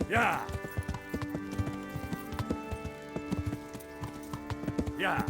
야! 야!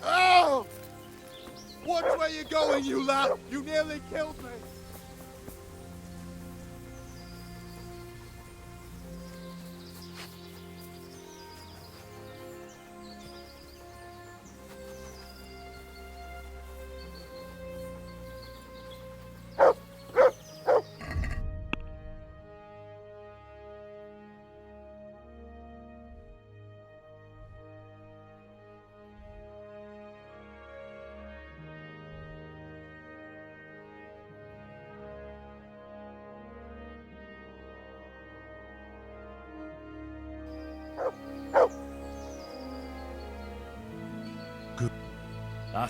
Oh! Which way you going, you lad? You nearly killed me. 아,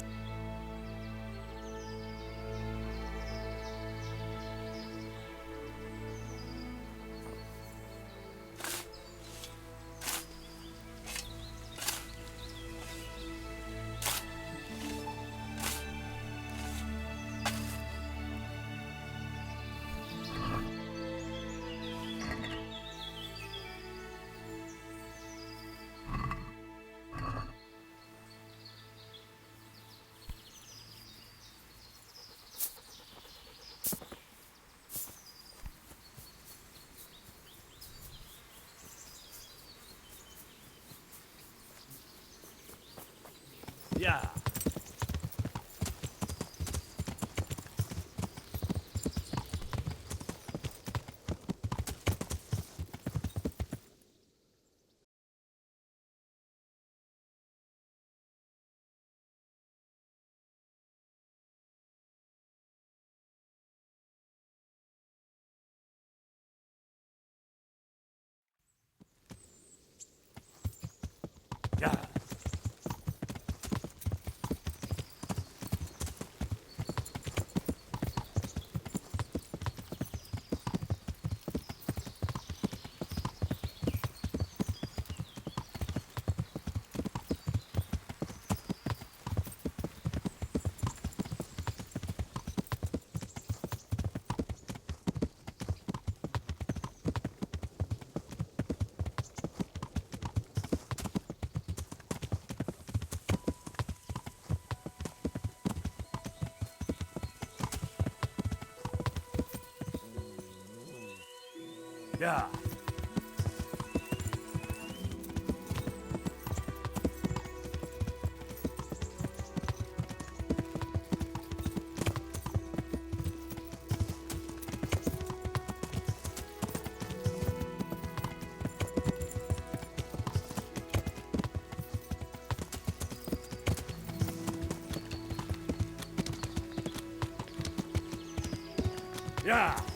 야! 야! 야! 야!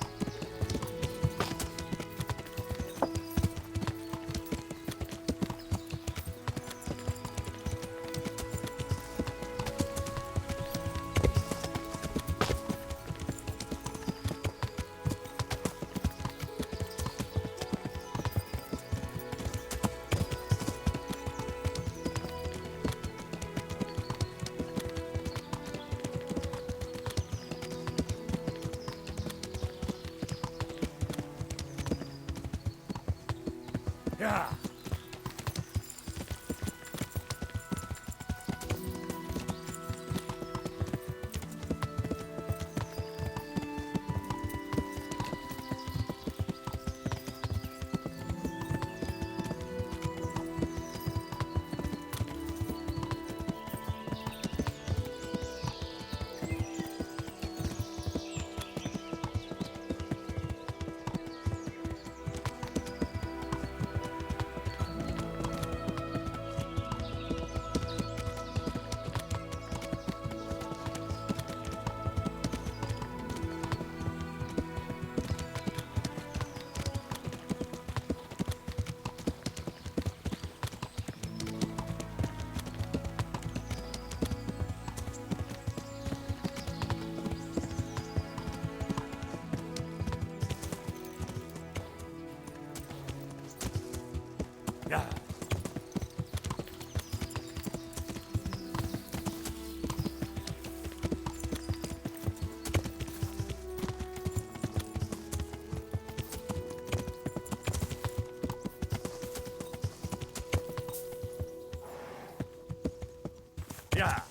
Yeah. Yeah.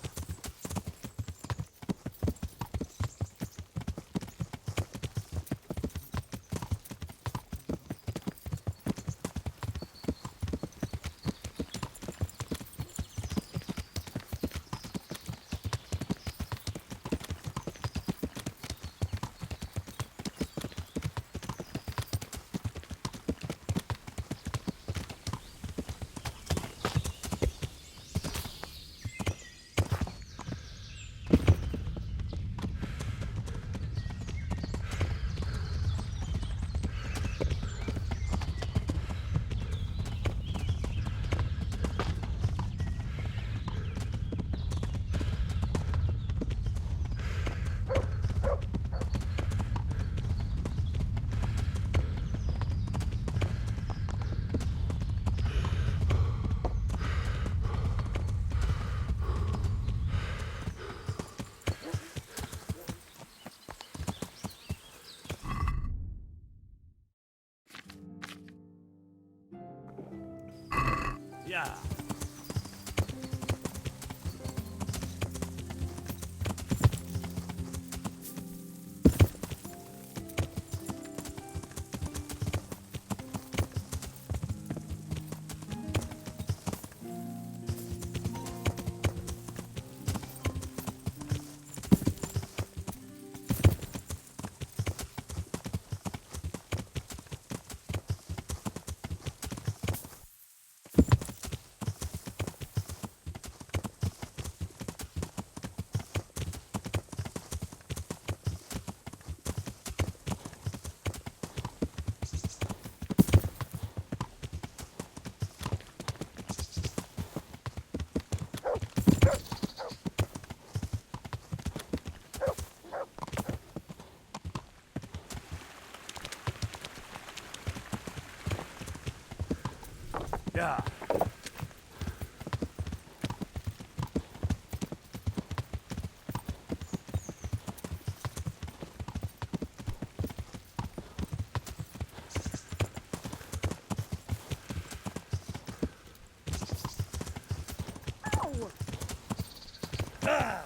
Yeah. Yeah. Ah.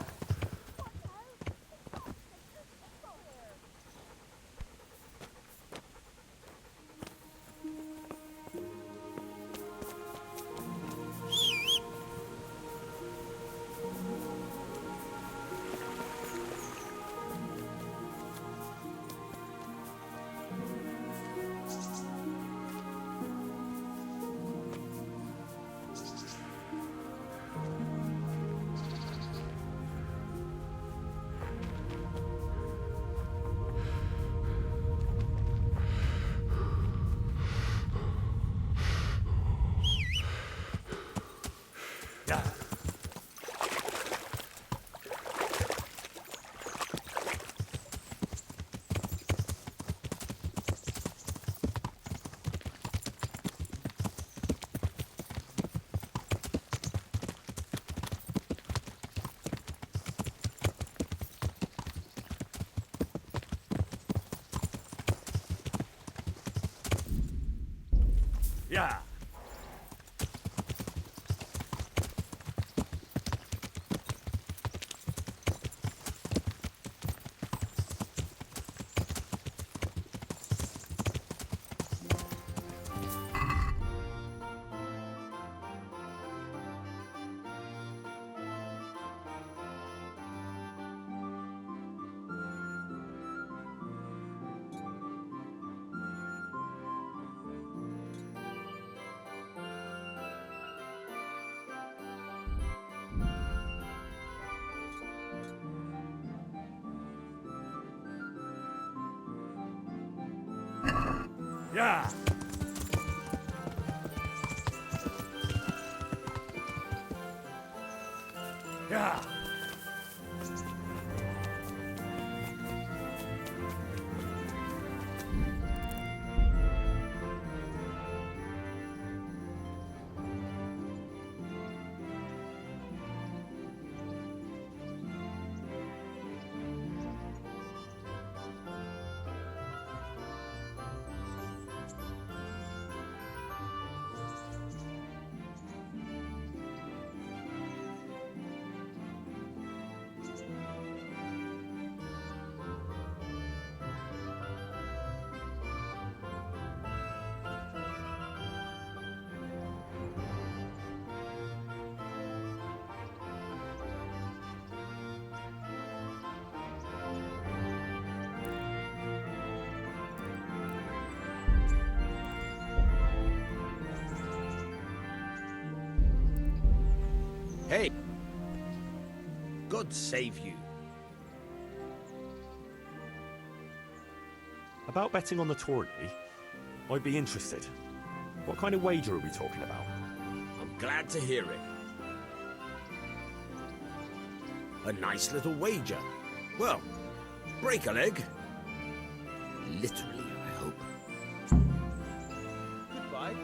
Yeah. Yeah. Yeah. Yeah. Hey! God save you. About betting on the tourney, I'd be interested. What kind of wager are we talking about? I'm glad to hear it. A nice little wager. Well, break a leg. Literally, I hope. Goodbye.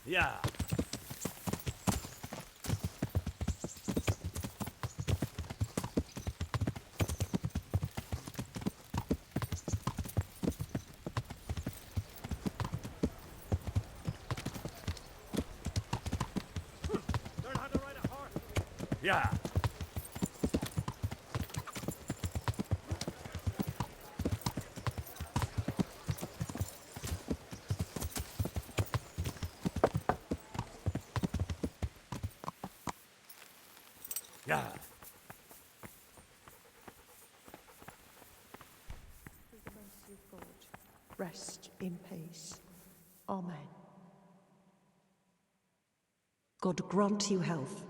Yeah. Learn how to ride a horse. Yeah. Yeah. Through the mercy of God, rest in peace. Amen. God grant you health.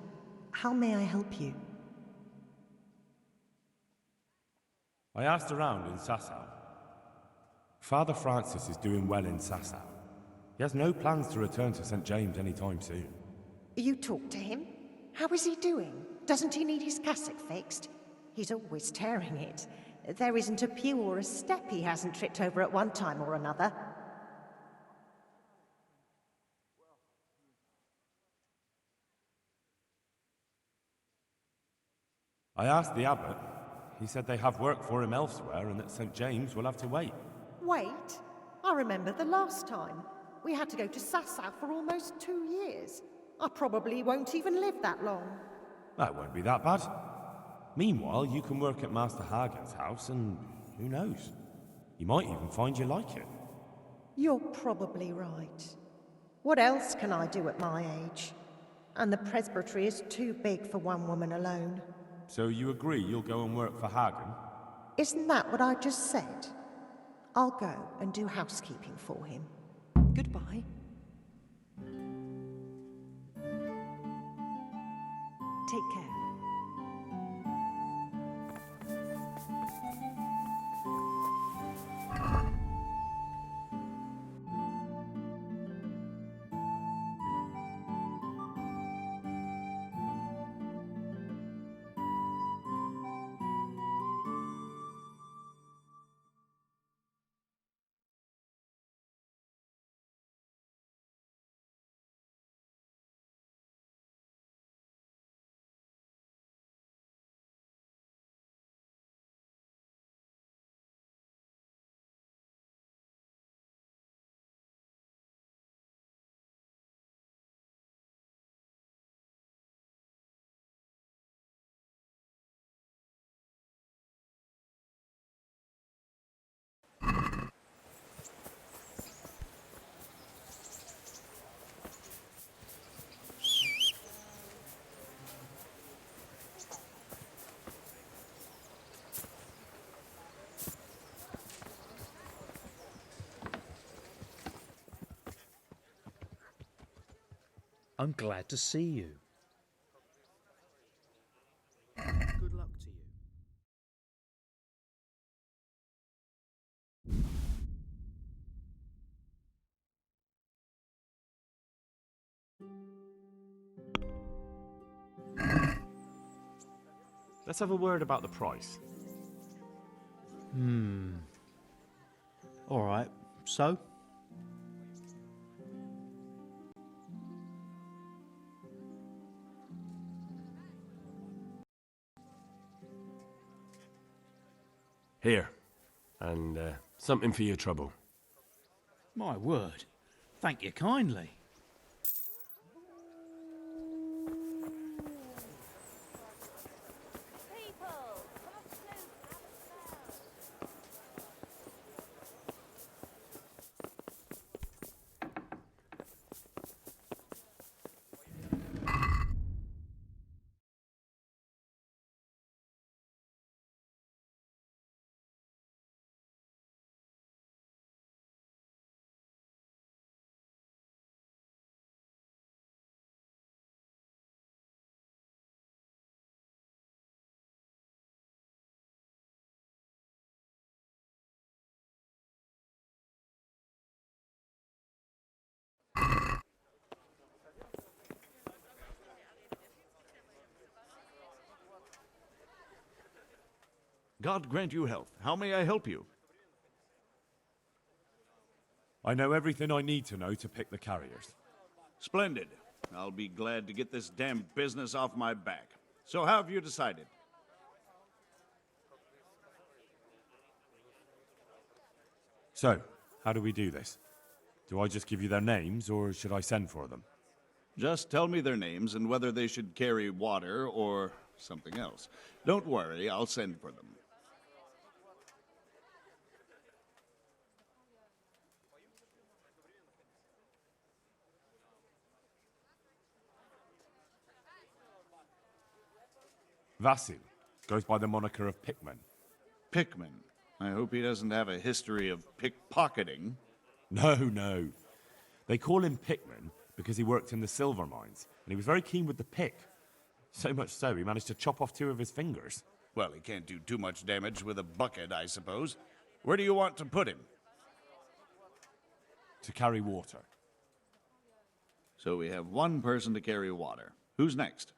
How may I help you? I asked around in Sasau. Father Francis is doing well in Sasau. He has no plans to return to St. James anytime soon. You talked to him? How is he doing? Doesn't he need his cassock fixed? He's always tearing it. There isn't a pew or a step he hasn't tripped over at one time or another. I asked the abbot. He said they have work for him elsewhere and that St. James will have to wait. Wait, I remember the last time. We had to go to Sasau for almost 2 years. I probably won't even live that long. That won't be that bad. Meanwhile, you can work at Master Hagen's house and who knows? You might even find you like it. You're probably right. What else can I do at my age? And the presbytery is too big for one woman alone. So you agree you'll go and work for Hagen? Isn't that what I just said? I'll go and do housekeeping for him. Goodbye. Take care. I'm glad to see you. Good luck to you. Let's have a word about the price. All right, so? Here. And something for your trouble. My word. Thank you kindly. God grant you health. How may I help you? I know everything I need to know to pick the carriers. Splendid. I'll be glad to get this damn business off my back. So how have you decided? So, how do we do this? Do I just give you their names, or should I send for them? Just tell me their names and whether they should carry water or something else. Don't worry, I'll send for them. Vasil goes by the moniker of Pickman. Pickman. I hope he doesn't have a history of pickpocketing. No. They call him Pickman because he worked in the silver mines, and he was very keen with the pick. So much so, he managed to chop off 2 of his fingers. Well, he can't do too much damage with a bucket, I suppose. Where do you want to put him? To carry water. So we have one person to carry water. Who's next?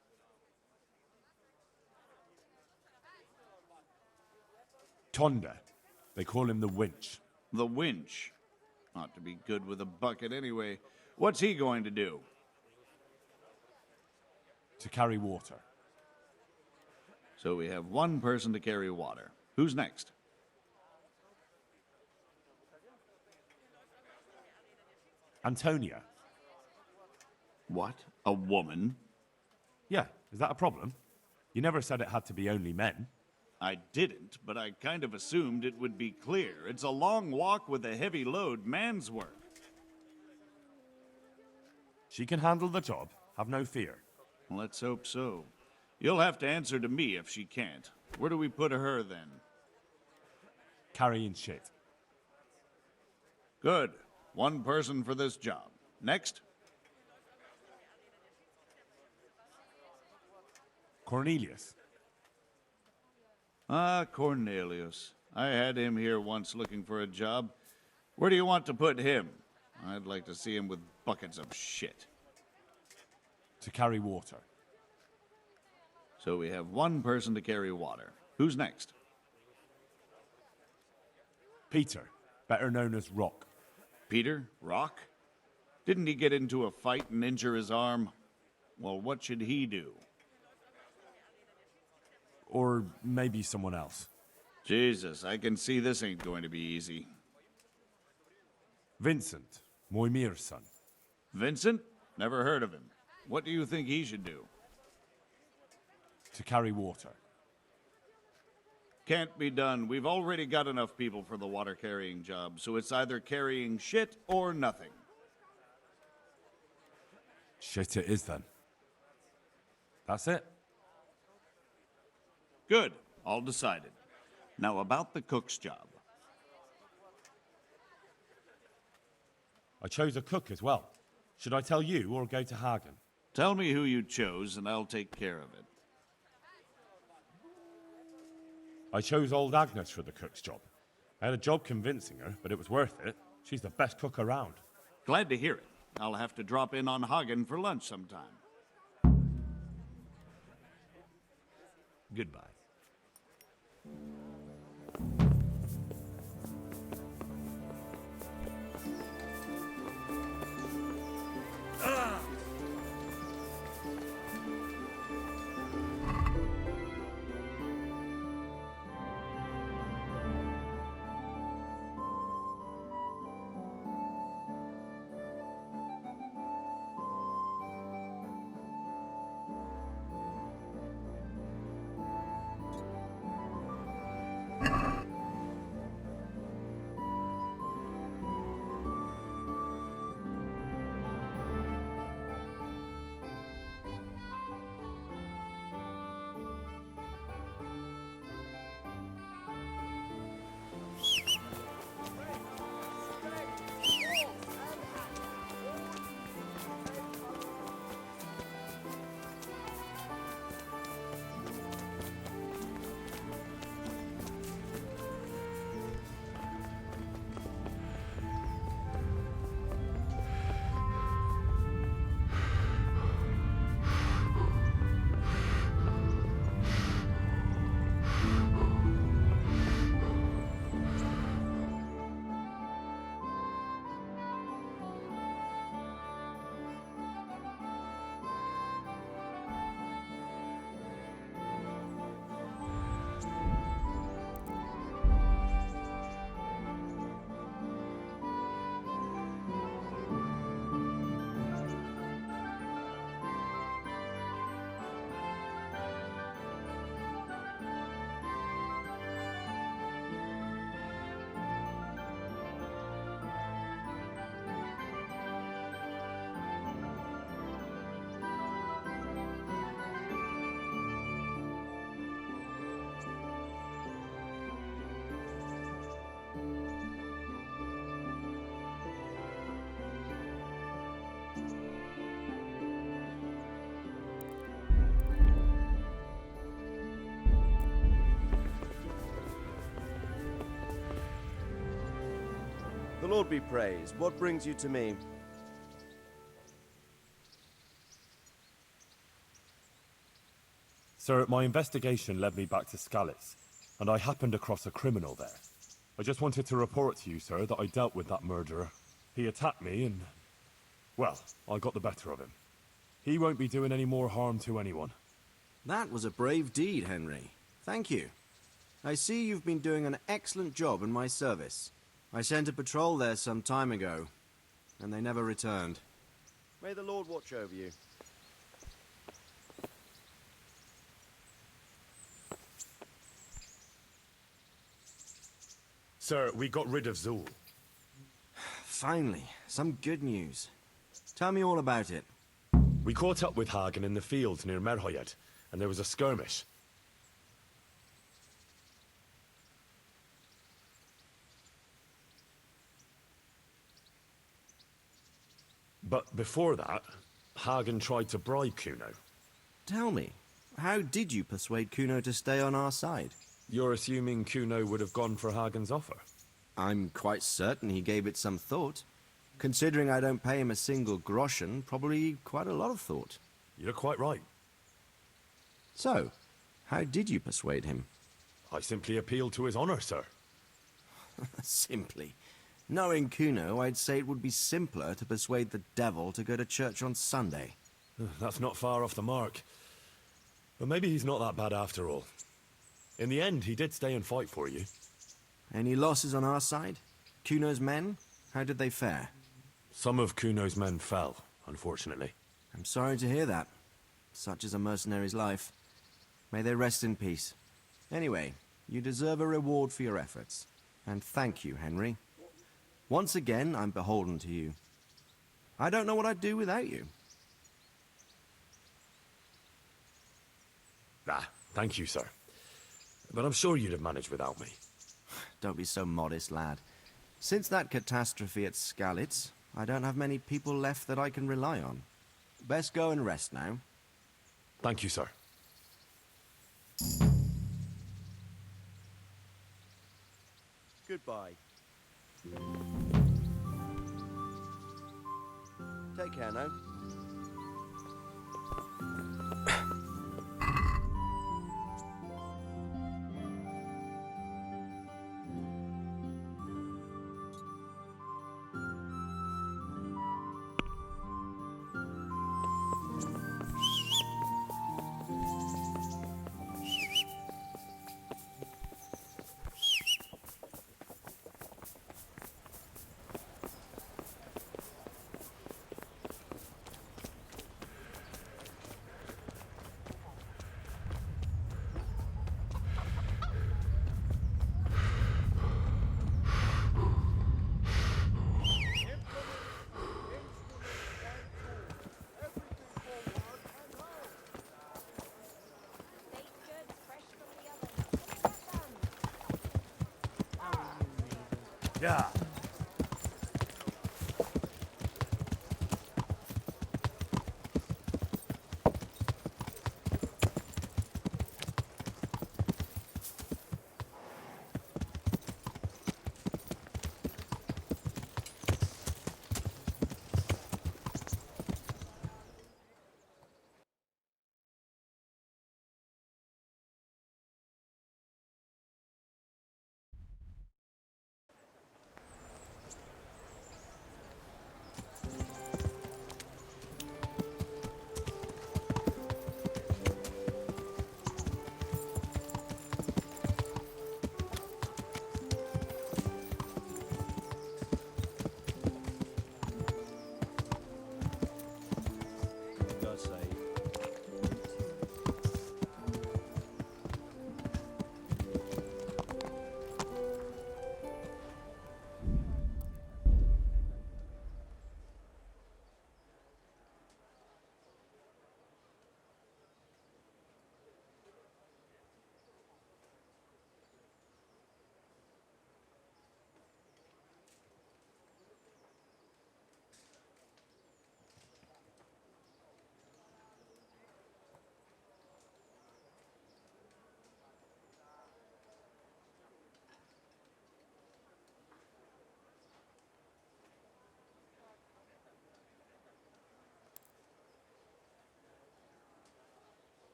Tonda. They call him the winch. The winch. Ought to be good with a bucket anyway. What's he going to do? To carry water. So we have one person to carry water. Who's next? Antonia. What? A woman? Yeah, is that a problem? You never said it had to be only men. I didn't, but I kind of assumed it would be clear. It's a long walk with a heavy load, man's work. She can handle the job, have no fear. Let's hope so. You'll have to answer to me if she can't. Where do we put her then? Carrying shit. Good. One person for this job. Next? Cornelius. Ah, Cornelius. I had him here once looking for a job. Where do you want to put him? I'd like to see him with buckets of shit. To carry water. So we have one person to carry water. Who's next? Peter, better known as Rock. Peter? Rock? Didn't he get into a fight and injure his arm? Well, what should he do? Or maybe someone else. Jesus, I can see this ain't going to be easy. Vincent, Moimir's son. Vincent? Never heard of him. What do you think he should do? To carry water. Can't be done. We've already got enough people for the water carrying job, so it's either carrying shit or nothing. Shit it is then. That's it. Good. All decided. Now about the cook's job. I chose a cook as well. Should I tell you or go to Hagen? Tell me who you chose, and I'll take care of it. I chose old Agnes for the cook's job. I had a job convincing her, but it was worth it. She's the best cook around. Glad to hear it. I'll have to drop in on Hagen for lunch sometime. Goodbye. The Lord be praised. What brings you to me? Sir, my investigation led me back to Skalitz, and I happened across a criminal there. I just wanted to report to you, sir, that I dealt with that murderer. He attacked me and, well, I got the better of him. He won't be doing any more harm to anyone. That was a brave deed, Henry. Thank you. I see you've been doing an excellent job in my service. I sent a patrol there some time ago, and they never returned. May the Lord watch over you. Sir, we got rid of Zul. Finally, some good news. Tell me all about it. We caught up with Hagen in the fields near Merhoyed, and there was a skirmish. But before that, Hagen tried to bribe Kuno. Tell me, how did you persuade Kuno to stay on our side? You're assuming Kuno would have gone for Hagen's offer? I'm quite certain he gave it some thought. Considering I don't pay him a single groschen, probably quite a lot of thought. You're quite right. So, how did you persuade him? I simply appealed to his honor, sir. Simply. Knowing Kuno, I'd say it would be simpler to persuade the devil to go to church on Sunday. That's not far off the mark. But maybe he's not that bad after all. In the end, he did stay and fight for you. Any losses on our side? Kuno's men? How did they fare? Some of Kuno's men fell, unfortunately. I'm sorry to hear that. Such is a mercenary's life. May they rest in peace. Anyway, you deserve a reward for your efforts. And thank you, Henry. Once again, I'm beholden to you. I don't know what I'd do without you. Thank you, sir. But I'm sure you'd have managed without me. Don't be so modest, lad. Since that catastrophe at Skalitz, I don't have many people left that I can rely on. best go and rest now. Thank you, sir. Goodbye. Take care now. Yeah.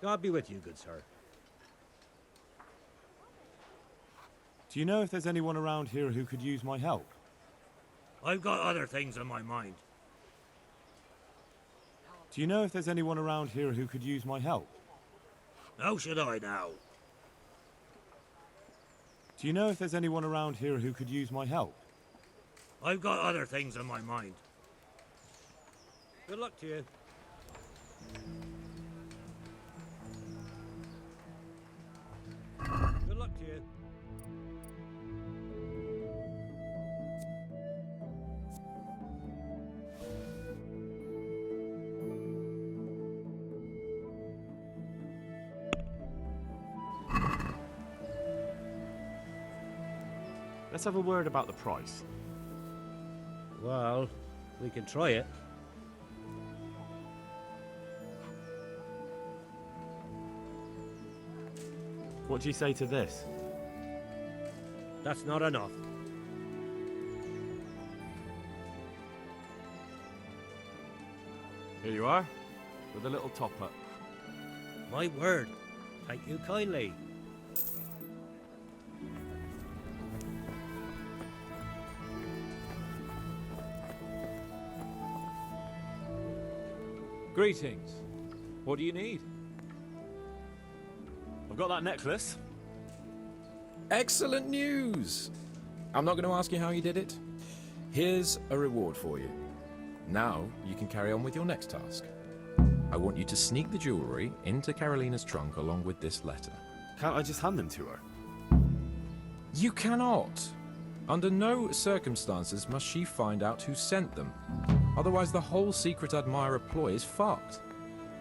God be with you, good sir. Do you know if there's anyone around here who could use my help? I've got other things on my mind. Do you know if there's anyone around here who could use my help? How should I now? Do you know if there's anyone around here who could use my help? I've got other things on my mind. Good luck to you. Good luck to you. Let's have a word about the price. Well, we can try it. What do you say to this? That's not enough. Here you are, with a little top-up. My word. Thank you kindly. Greetings. What do you need? I've got that necklace. Excellent news! I'm not going to ask you how you did it. Here's a reward for you. Now you can carry on with your next task. I want you to sneak the jewellery into Carolina's trunk along with this letter. Can't I just hand them to her? You cannot! Under no circumstances must she find out who sent them. Otherwise, the whole secret admirer ploy is fucked.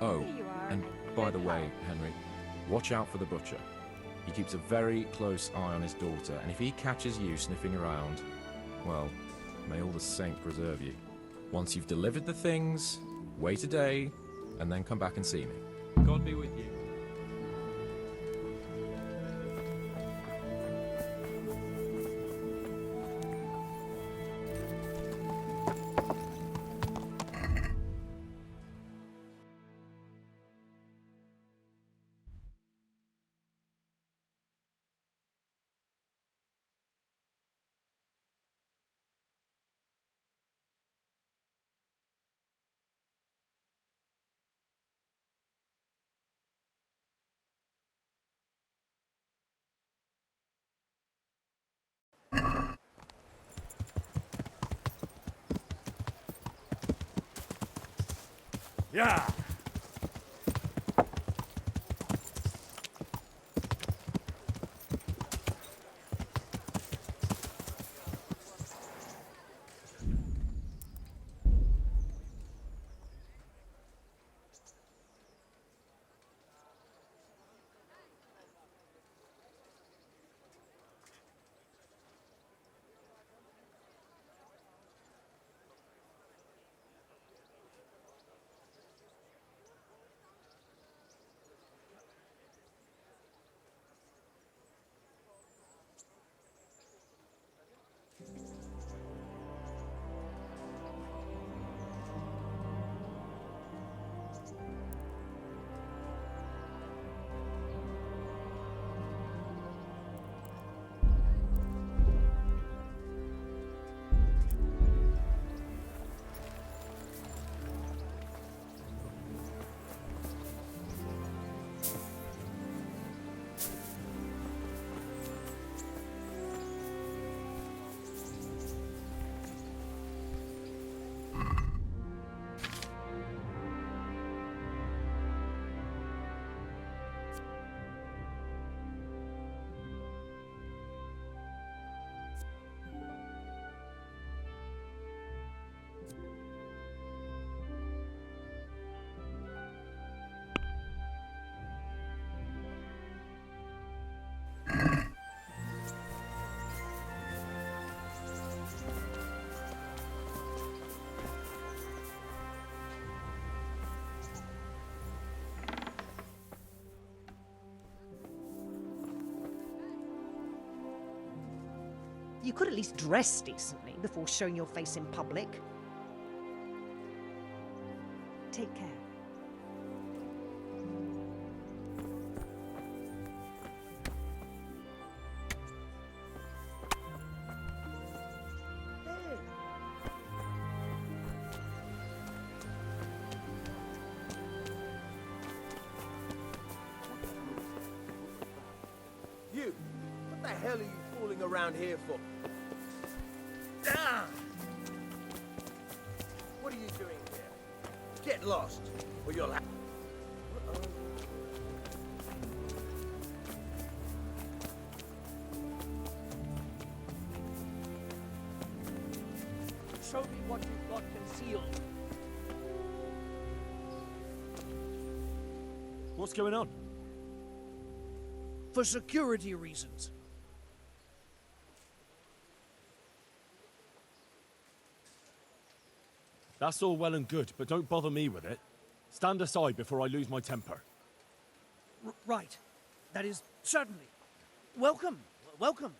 Oh, and by the way, Henry, watch out for the butcher. He keeps a very close eye on his daughter, and if he catches you sniffing around, well, may all the saints preserve you. Once you've delivered the things, wait a day, and then come back and see me. God be with you. Yeah! You could at least dress decently before showing your face in public. Take care. You! What the hell are you fooling around here for? Ah! What are you doing here? Get lost, or you'll have... Show me what you've got concealed. What's going on? For security reasons. That's all well and good, but don't bother me with it. Stand aside before I lose my temper. Right. That is, certainly. Welcome. Welcome.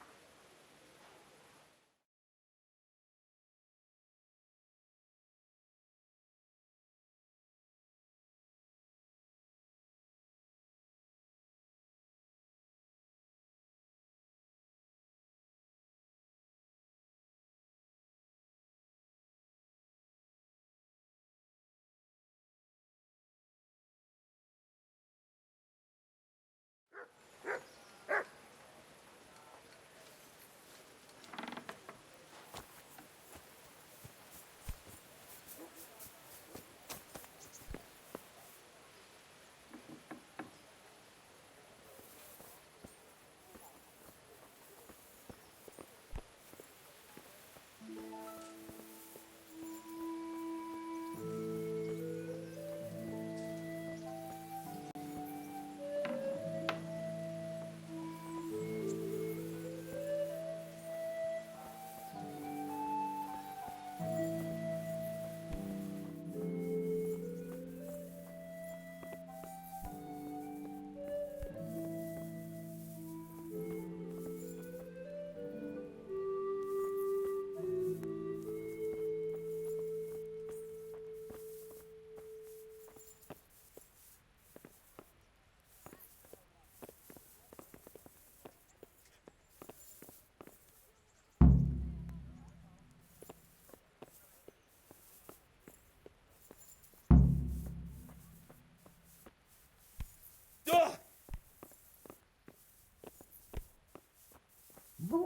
You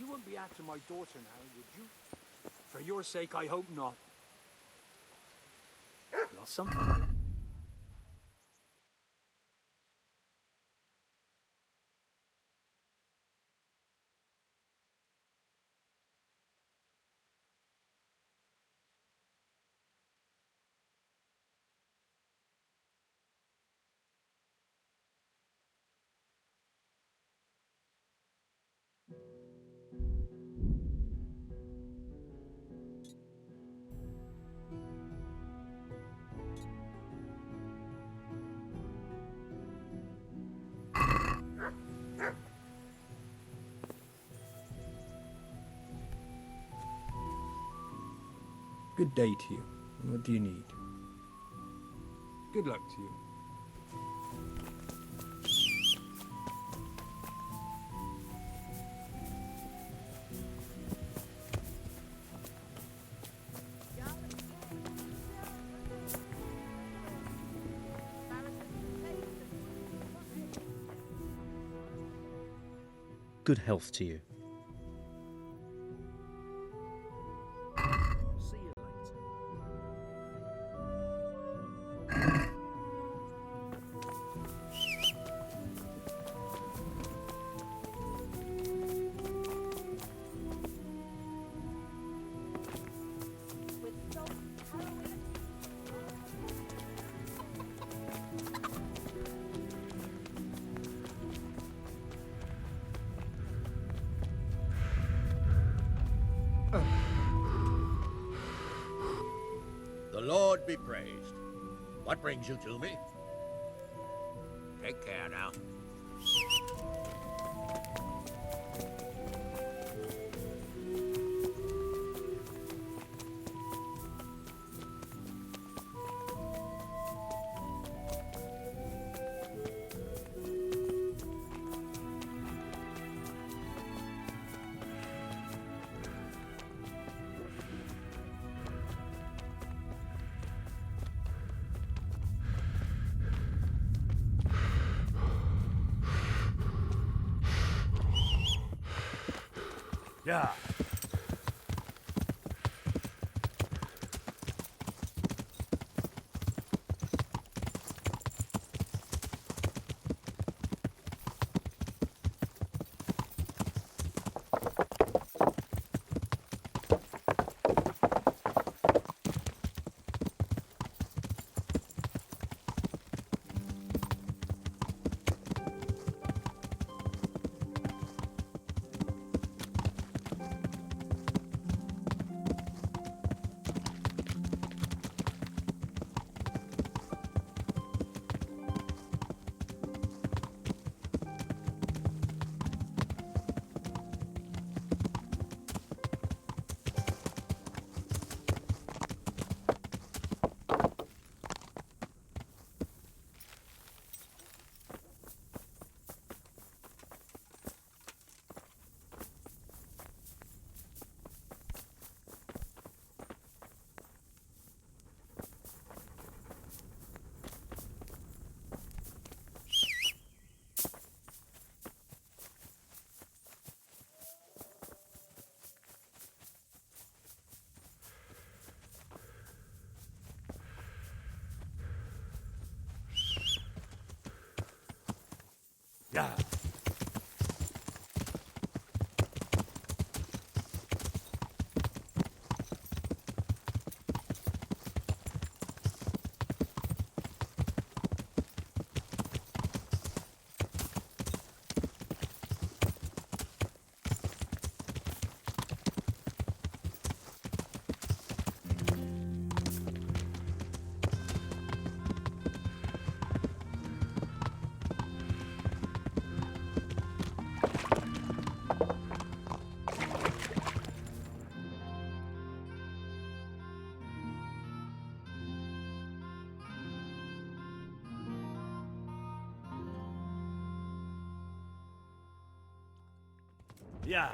wouldn't be after my daughter now, would you? For your sake, I hope not. Lost something? Good day to you. What do you need? Good luck to you. Good health to you. See you later. The Lord be praised. What brings you to me? Take care now. Yeah. Yeah. Yeah.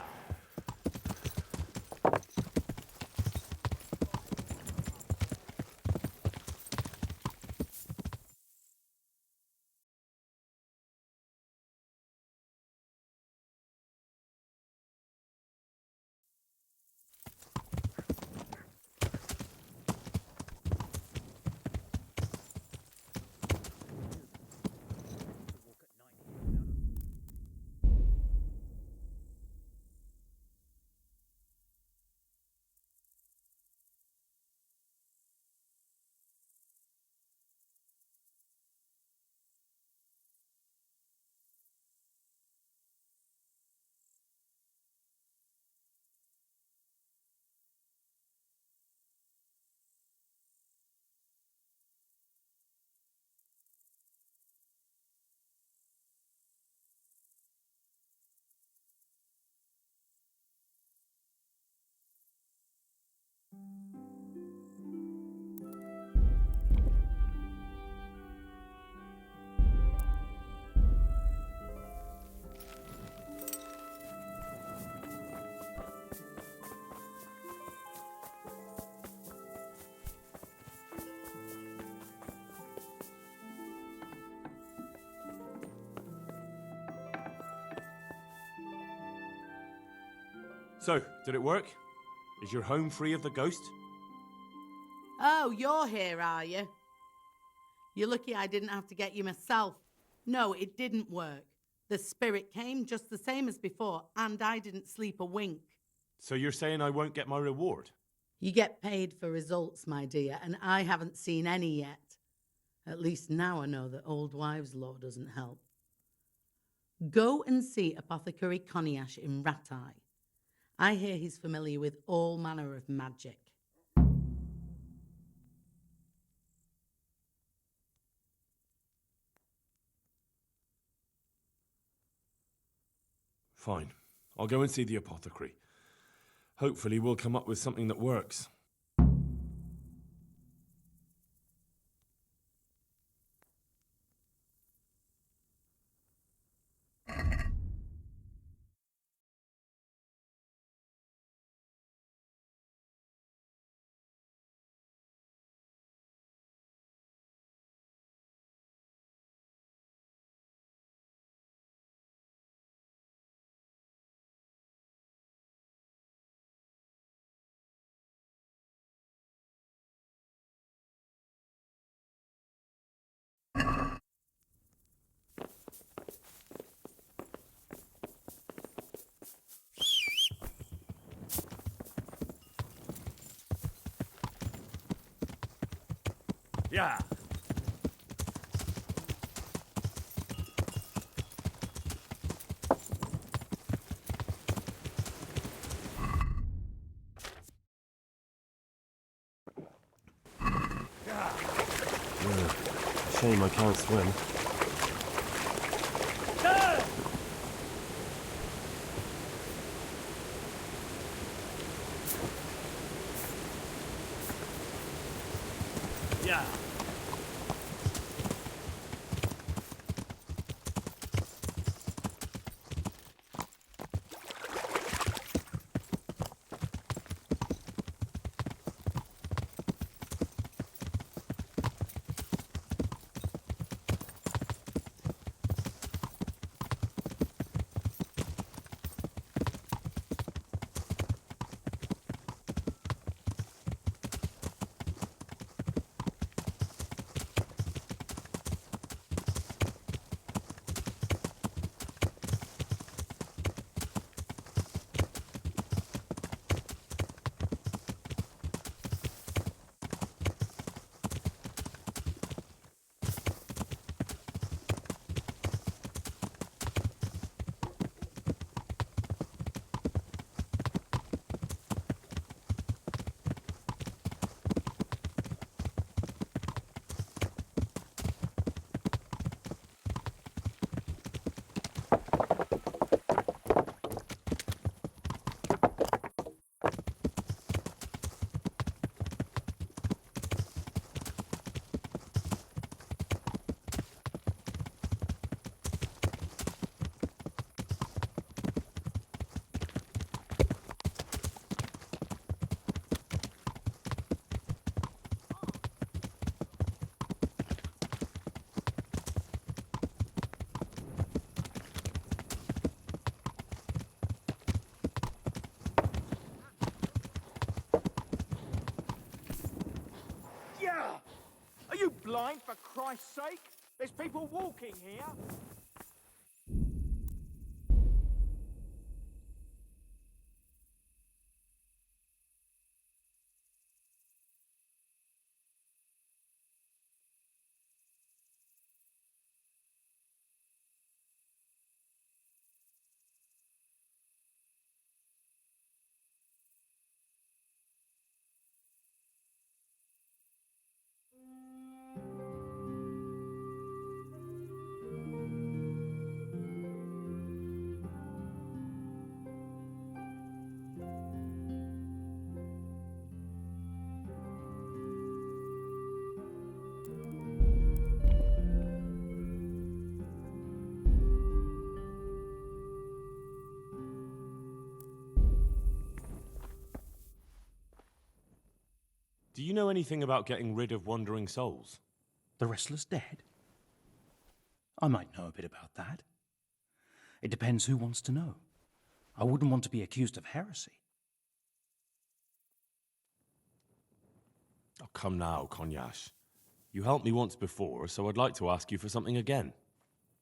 So, did it work? Is your home free of the ghost? Oh, you're here, are you? You're lucky I didn't have to get you myself. No, it didn't work. The spirit came just the same as before, and I didn't sleep a wink. So you're saying I won't get my reward? You get paid for results, my dear, and I haven't seen any yet. At least now I know that old wives' law doesn't help. Go and see Apothecary Coniash in Ratai. I hear he's familiar with all manner of magic. Fine. I'll go and see the apothecary. Hopefully we'll come up with something that works. Yeah. Shame I can't swim. Yeah. Yeah! Are you blind, for Christ's sake? There's people walking here. Do you know anything about getting rid of wandering souls? The Restless Dead? I might know a bit about that. It depends who wants to know. I wouldn't want to be accused of heresy. Oh, come now, Konyash. You helped me once before, so I'd like to ask you for something again.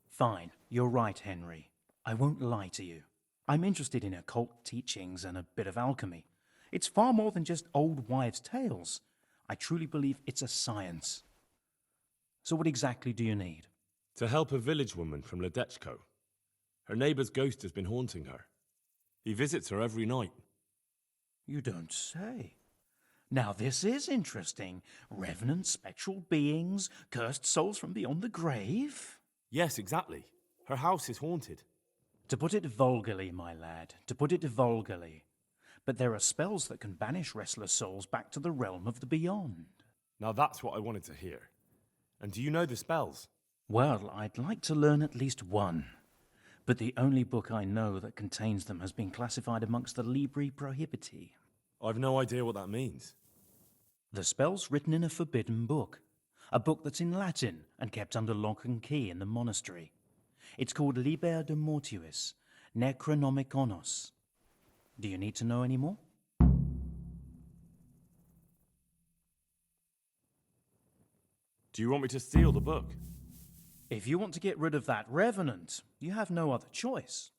Fine, you're right, Henry. I won't lie to you. I'm interested in occult teachings and a bit of alchemy. It's far more than just old wives' tales. I truly believe it's a science. So what exactly do you need? To help a village woman from Ledechko. Her neighbour's ghost has been haunting her. He visits her every night. You don't say. Now this is interesting. Revenant spectral beings, cursed souls from beyond the grave? Yes, exactly. Her house is haunted. To put it vulgarly, my lad, to put it vulgarly. But there are spells that can banish restless souls back to the realm of the beyond. Now that's what I wanted to hear. And do you know the spells? Well, I'd like to learn at least one. But the only book I know that contains them has been classified amongst the Libri Prohibiti. I've no idea what that means. The spell's written in a forbidden book. A book that's in Latin and kept under lock and key in the monastery. It's called Liber de Mortuis, Necronomiconos. Do you need to know any more? Do you want me to steal the book? If you want to get rid of that revenant, you have no other choice.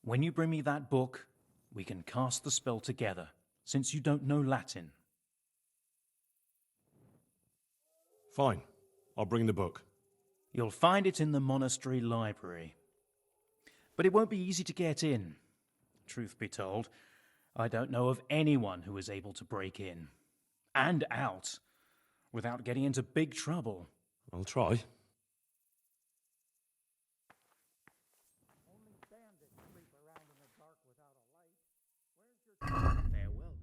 When you bring me that book, we can cast the spell together, since you don't know Latin. Fine. I'll bring the book. You'll find it in the monastery library. But it won't be easy to get in. Truth be told, I don't know of anyone who is able to break in and out without getting into big trouble. I'll try. Farewell.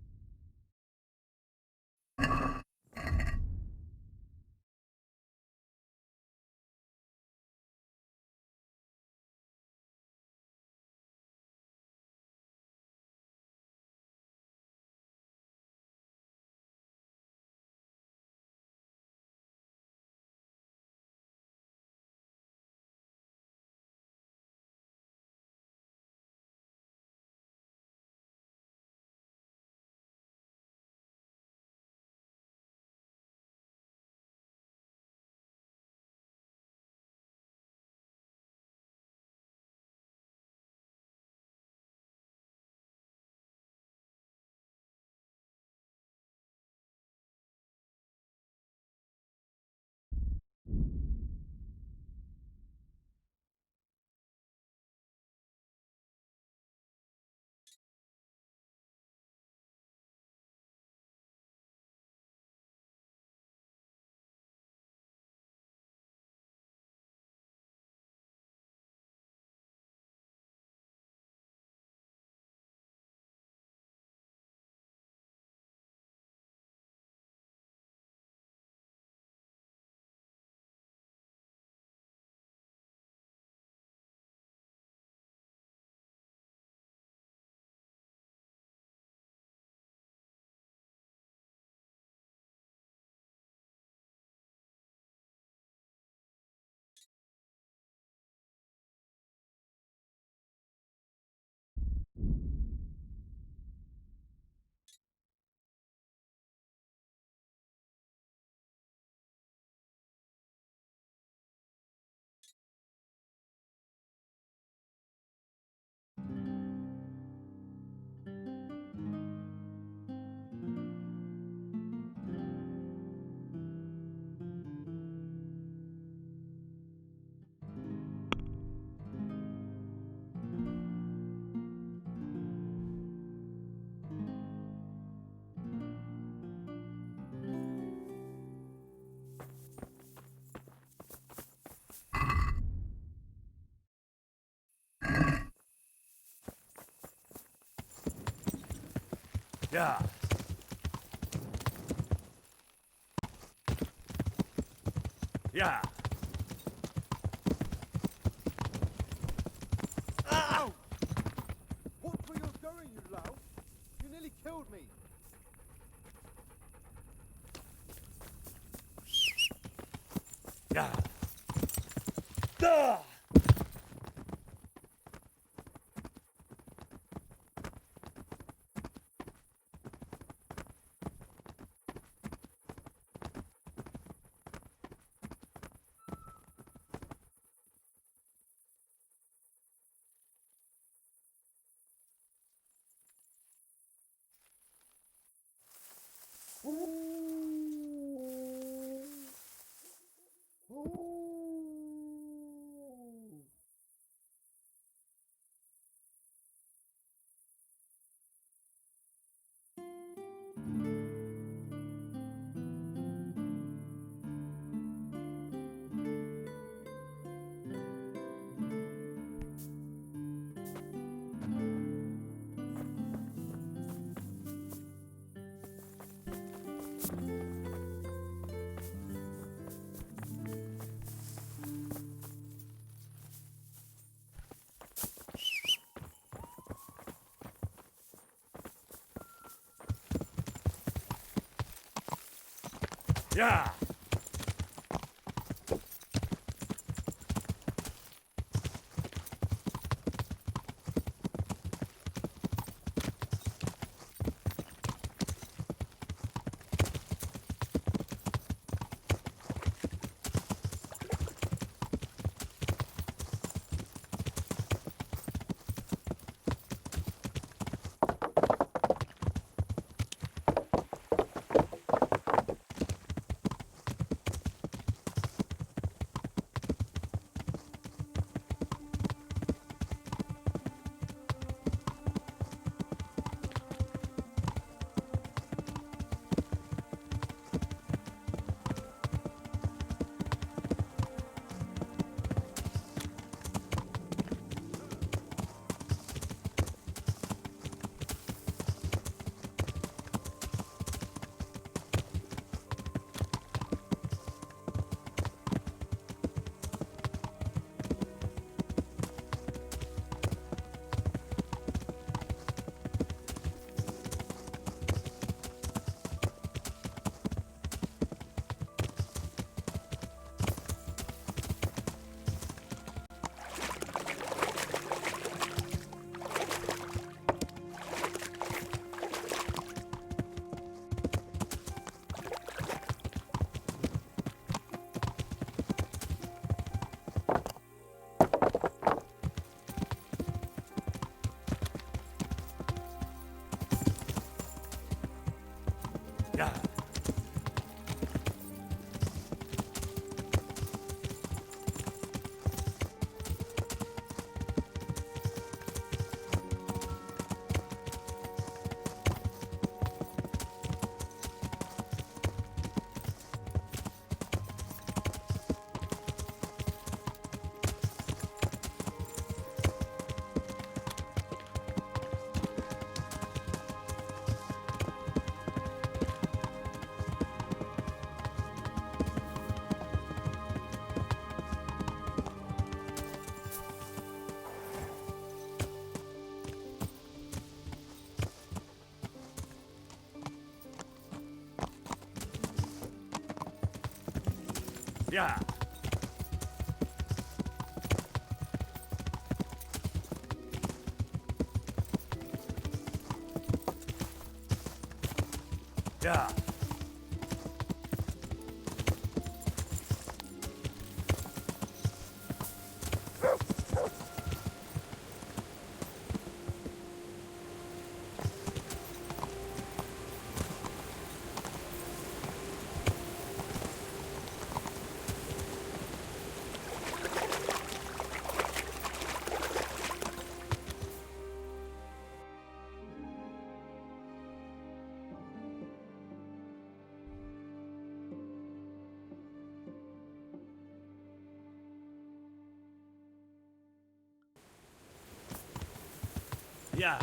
Yeah. Yeah. Ow! What were you doing, you lout? You nearly killed me. Yeah. Duh! Yeah. Yeah. Yeah. Yeah. Yeah.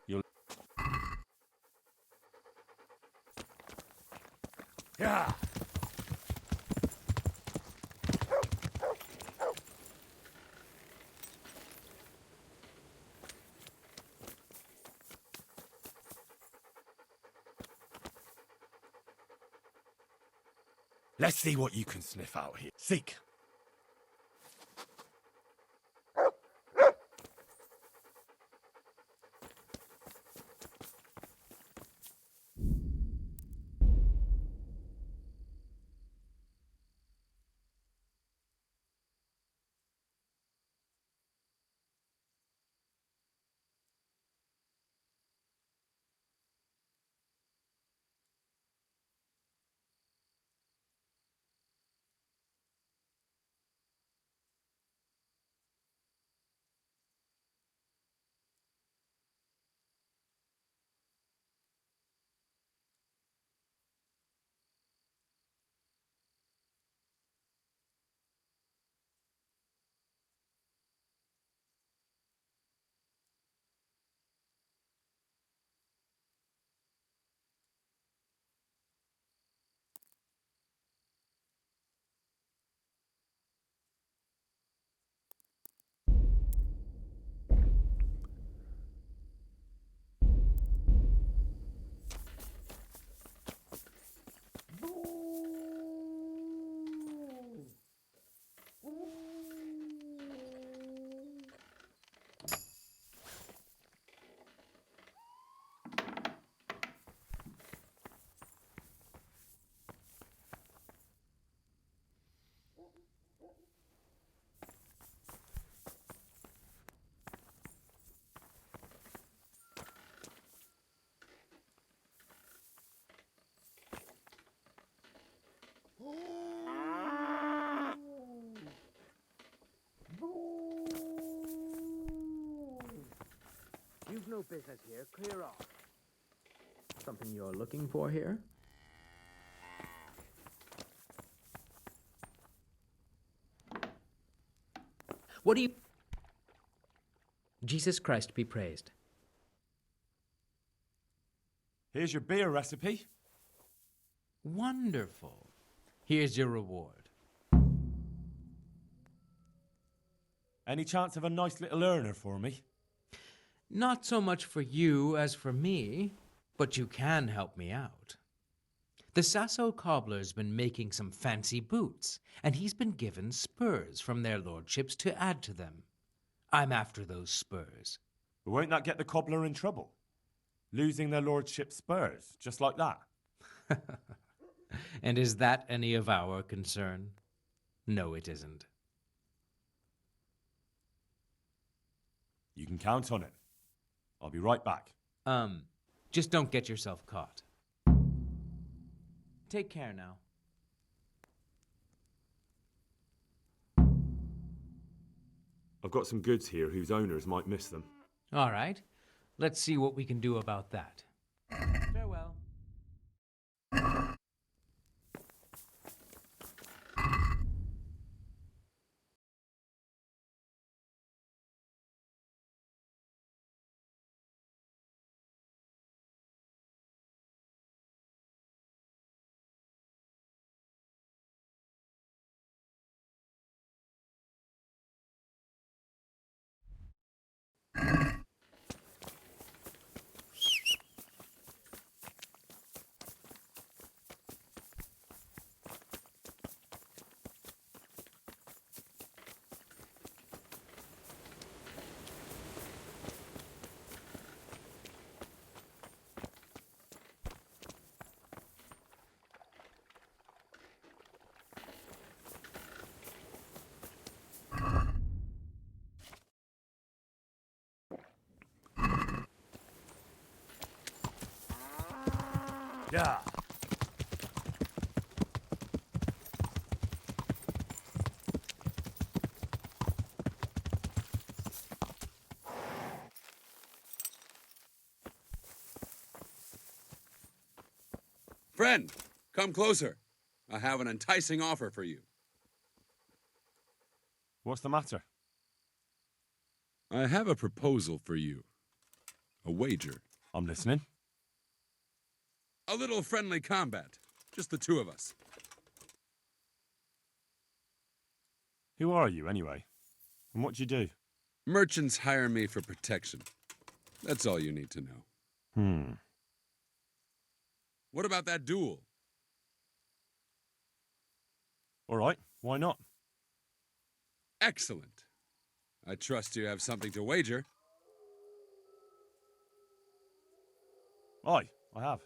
You'll... Yeah. Let's see what you can sniff out here. Seek. You've no business here. Clear off. Something you're looking for here? What do you... Jesus Christ be praised. Here's your beer recipe. Wonderful. Here's your reward. Any chance of a nice little earner for me? Not so much for you as for me, but you can help me out. The Sasso cobbler's been making some fancy boots, and he's been given spurs from their lordships to add to them. I'm after those spurs. But won't that get the cobbler in trouble? Losing their lordship's spurs, just like that? And is that any of our concern? No, it isn't. You can count on it. I'll be right back. Just don't get yourself caught. Take care now. I've got some goods here whose owners might miss them. All right. Let's see what we can do about that. Farewell. Yeah. Friend, come closer. I have an enticing offer for you. What's the matter? I have a proposal for you. A wager. I'm listening. A little friendly combat. Just the two of us. Who are you, anyway? And what do you do? Merchants hire me for protection. That's all you need to know. What about that duel? All right, why not? Excellent. I trust you have something to wager. Aye, I have.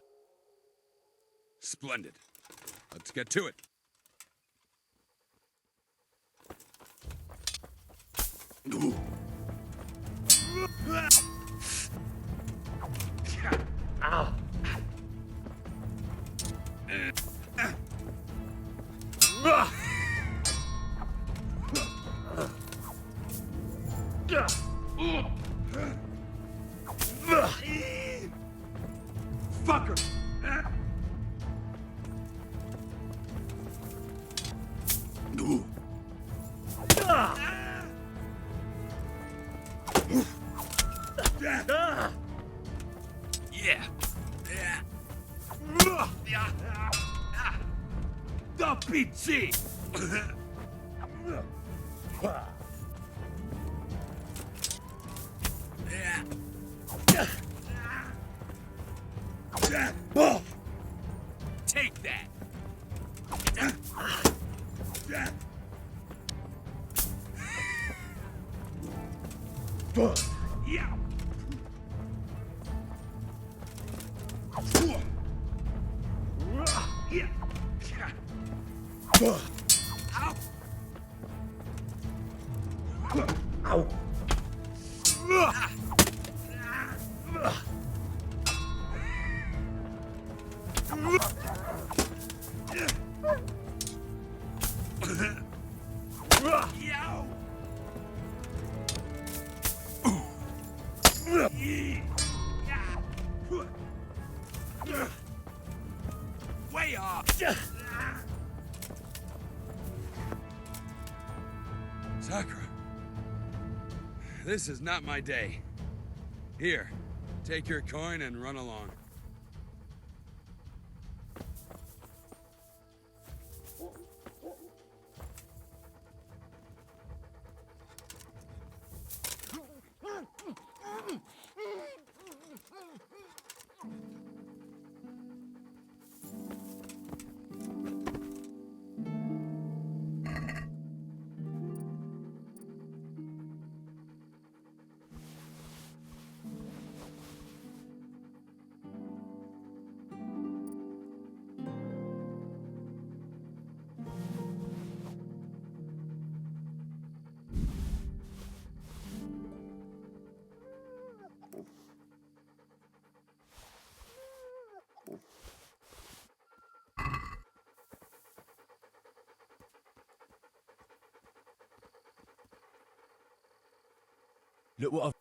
Splendid. Let's get to it. Ow. Fucker! Yeah. Da PC! Take that. Yeah. Ow. Way off. Sakura. This is not my day. Here, take your coin and run along. Look what I've...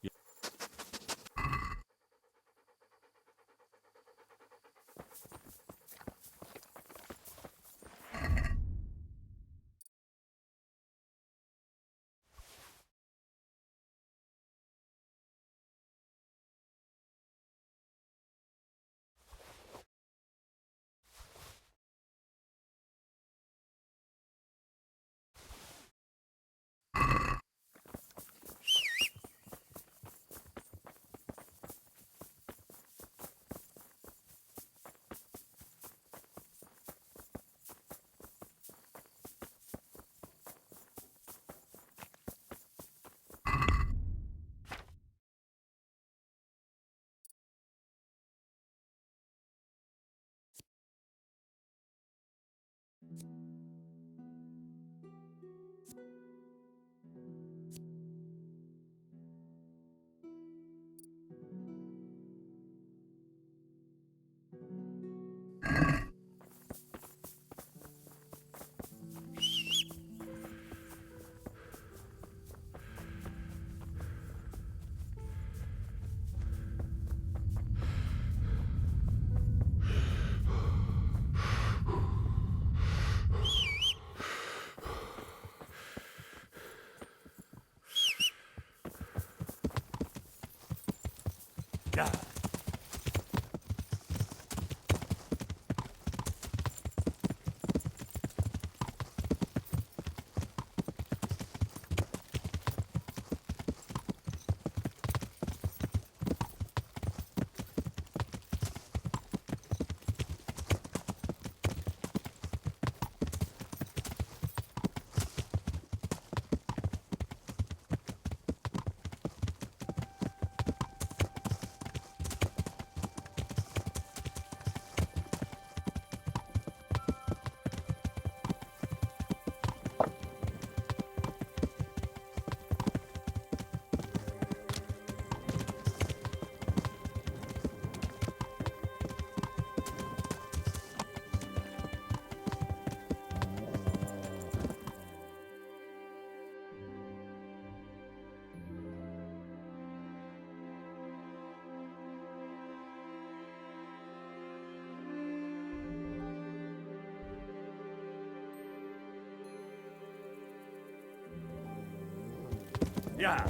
Yeah. Yeah.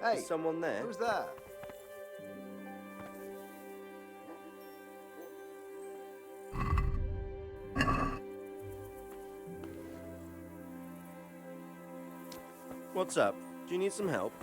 Hey, is someone there? Who's that? What's up? Do you need some help?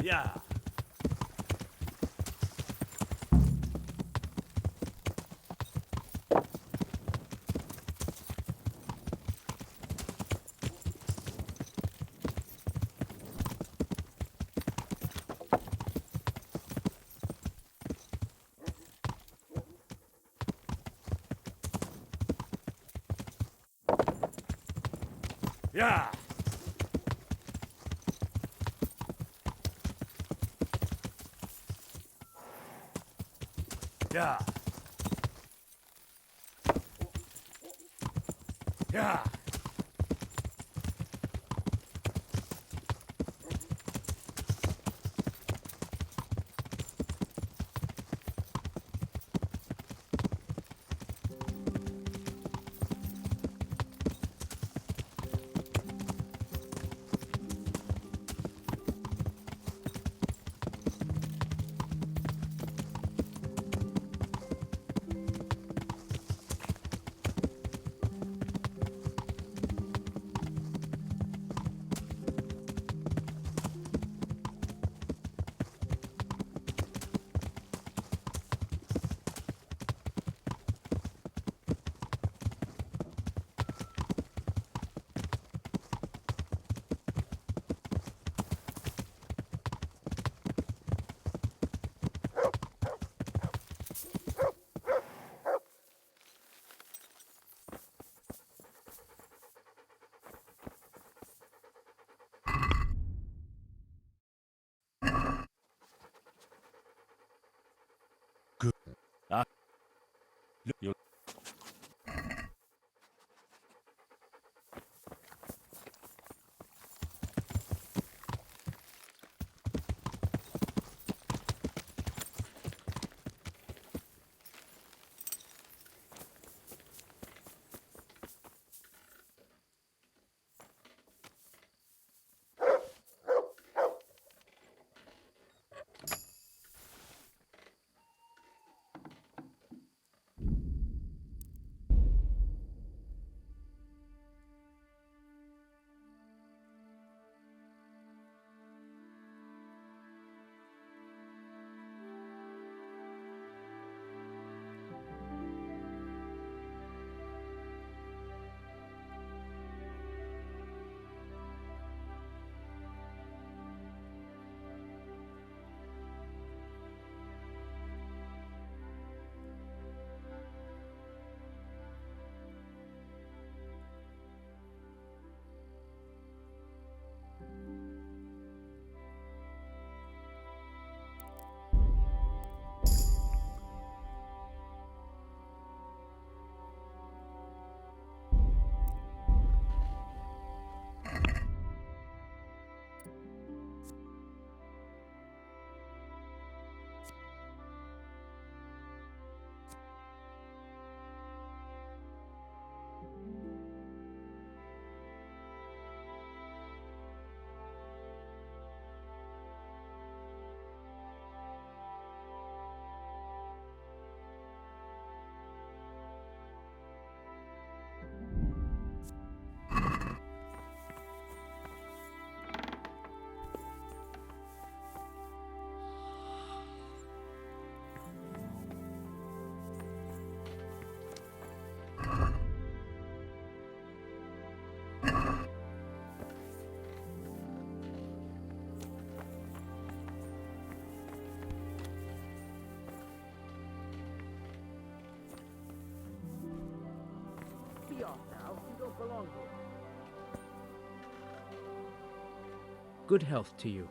Yeah. Yeah. Yeah. Yeah. Good. Ah. Look, you. Be off now. You don't belong here. Good health to you.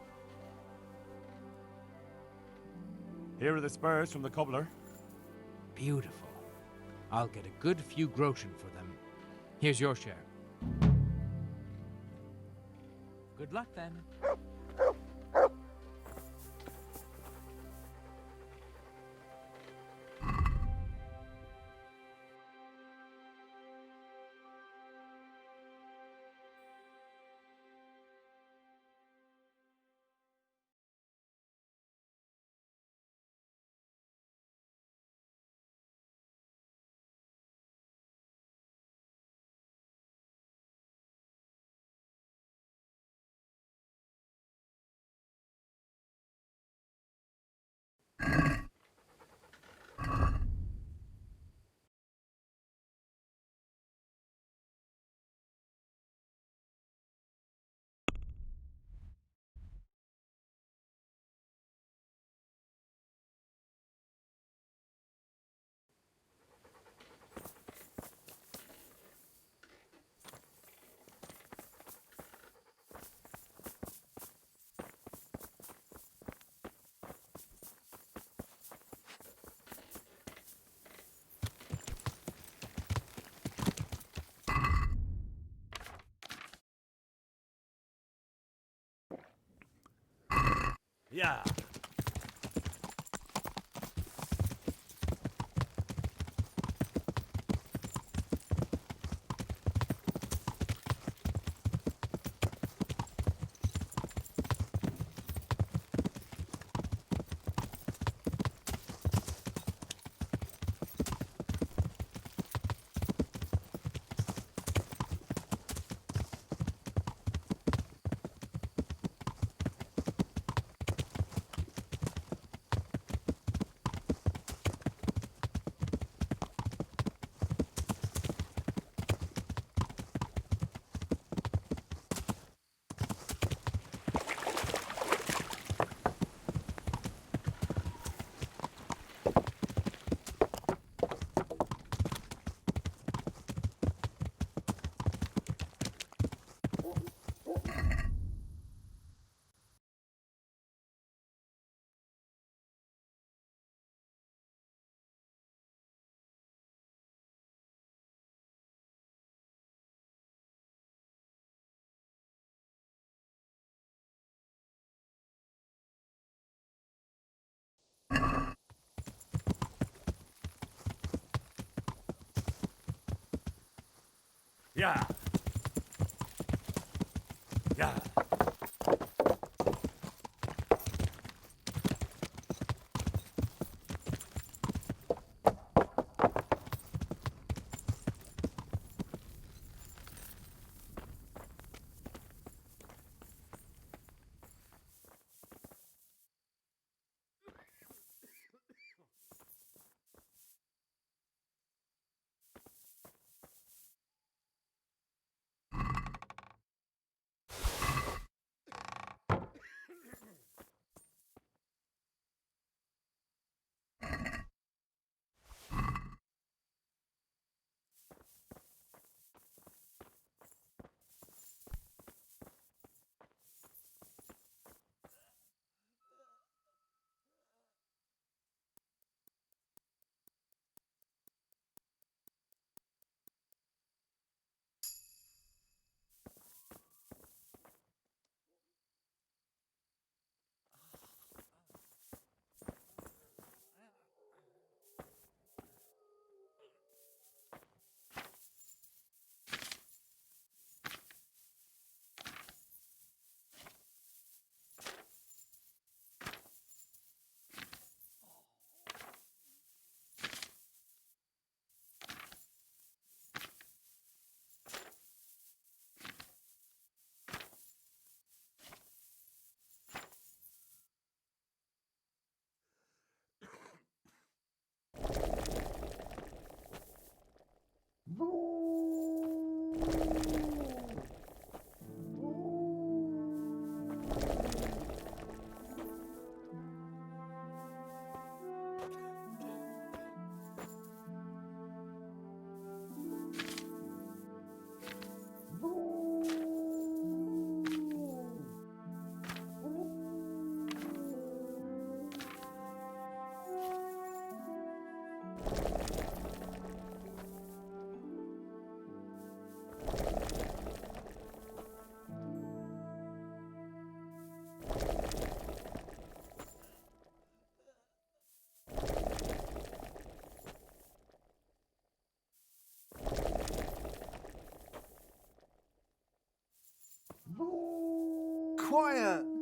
Here are the spurs from the cobbler. Beautiful. I'll get a good few groschen for them. Here's your share. Good luck then. Yeah. Yeah. Yeah. Quiet!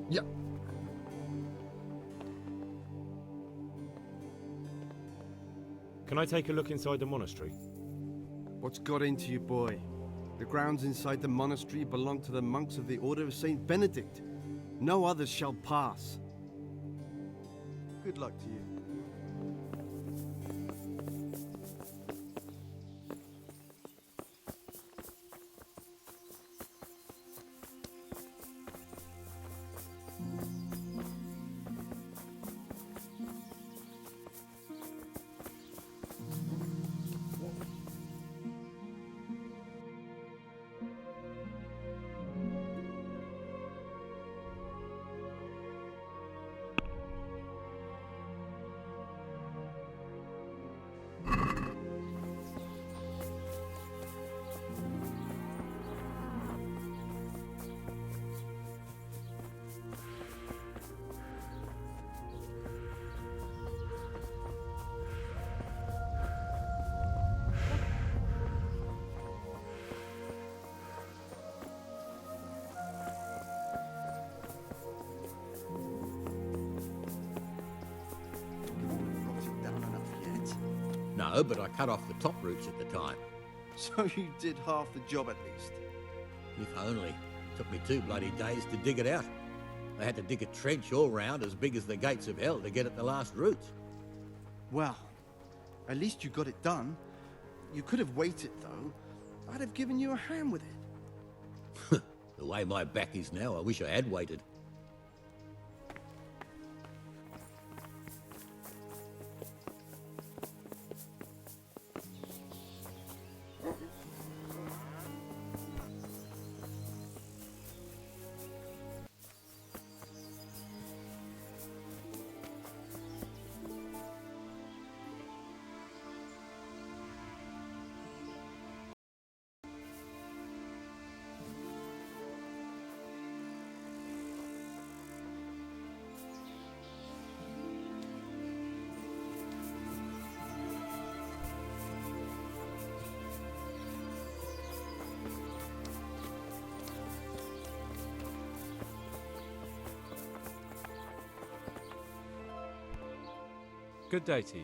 Yeah. Can I take a look inside the monastery? What's got into you, boy? The grounds inside the monastery belong to the monks of the Order of Saint Benedict. No others shall pass. Good luck to you. No, but I cut off the top roots at the time. So you did half the job at least. If only. It took me 2 bloody days to dig it out. I had to dig a trench all round as big as the gates of hell to get at the last roots. Well, at least you got it done. You could have waited, though. I'd have given you a hand with it. The way my back is now, I wish I had waited. Good day to you.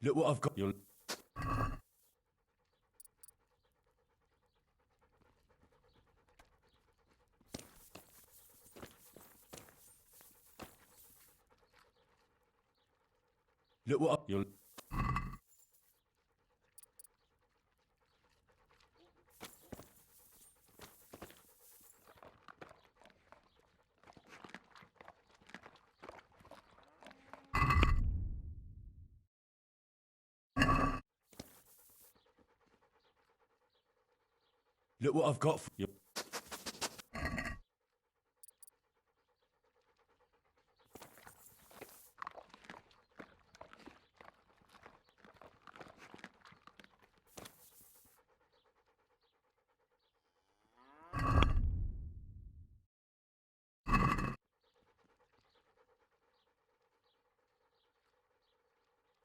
Look what I've got. You'll... Look what I've... You'll... Look what I've got for you.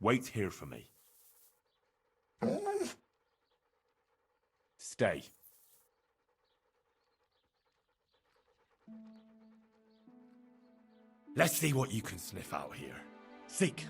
Wait here for me. Stay. Let's see what you can sniff out here. Seek.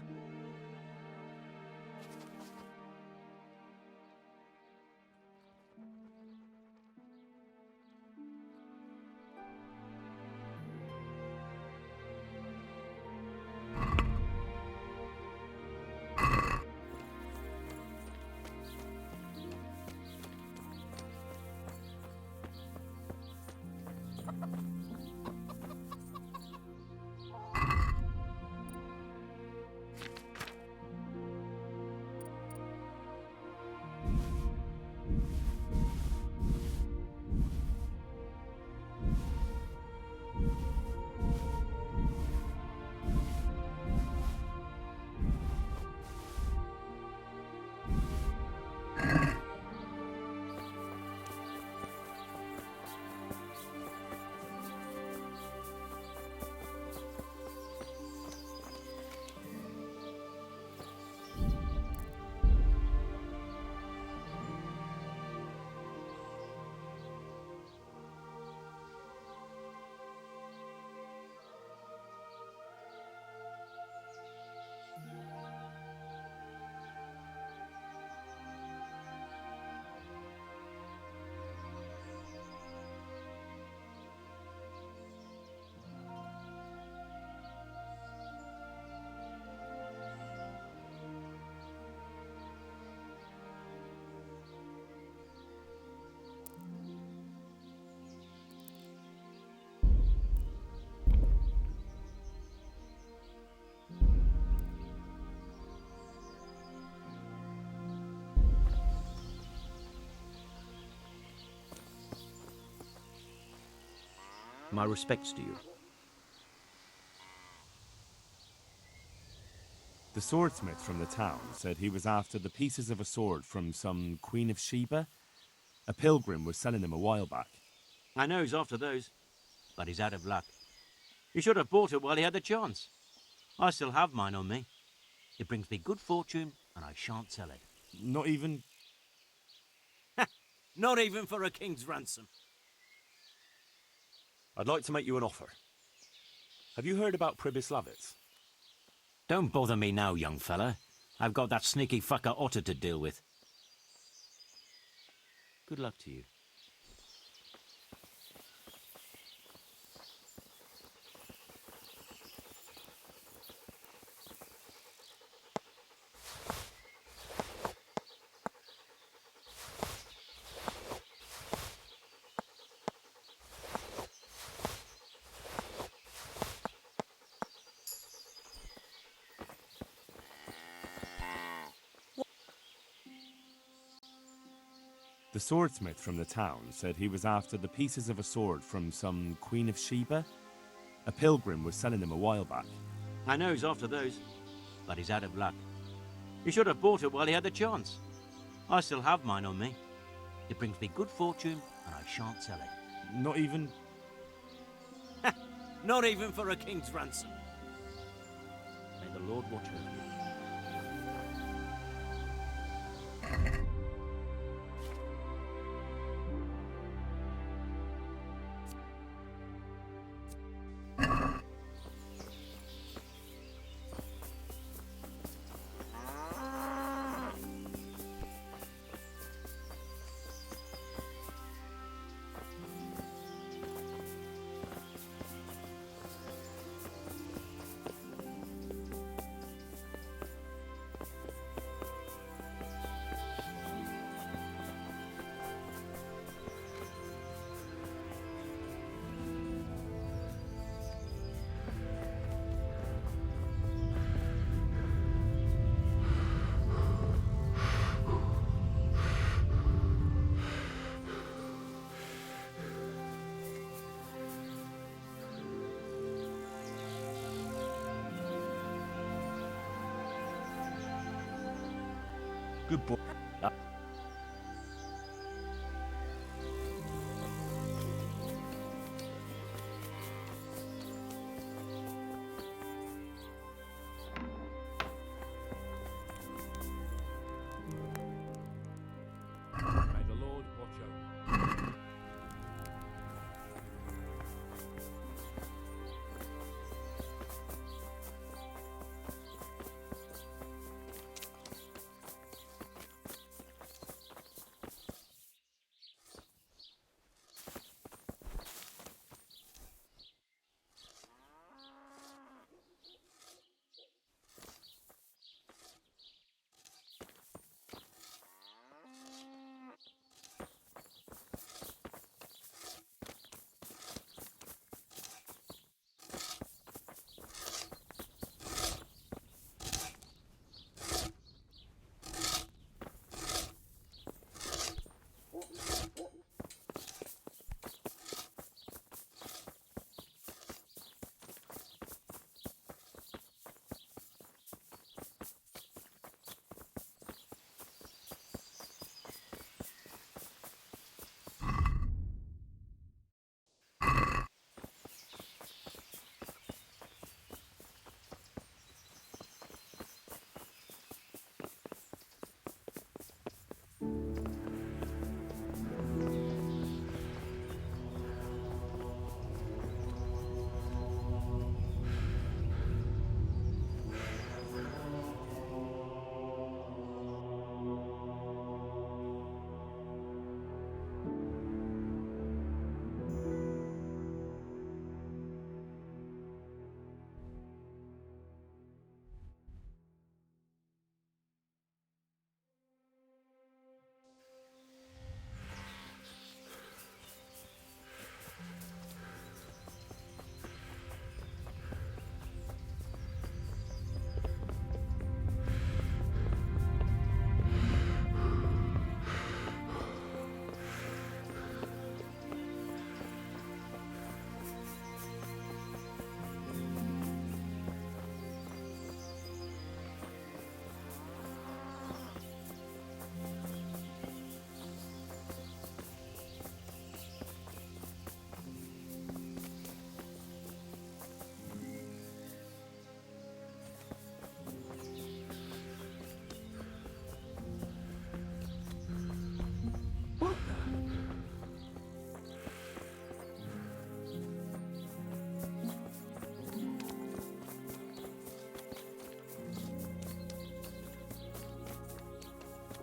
My respects to you. The swordsmith from the town said he was after the pieces of a sword from some Queen of Sheba. A pilgrim was selling them a while back. I know he's after those, but he's out of luck. He should have bought it while he had the chance. I still have mine on me. It brings me good fortune, and I shan't sell it. Not even... Not even for a king's ransom. I'd like to make you an offer. Have you heard about Pribyslavitz? Don't bother me now, young fella. I've got that sneaky fucker Otter to deal with. Good luck to you. The swordsmith from the town said he was after the pieces of a sword from some Queen of Sheba. A pilgrim was selling them a while back. I know he's after those, but he's out of luck. He should have bought it while he had the chance. I still have mine on me. It brings me good fortune, and I shan't sell it. Not even... Not even for a king's ransom. May the Lord watch over you. Good boy. May the Lord watch over.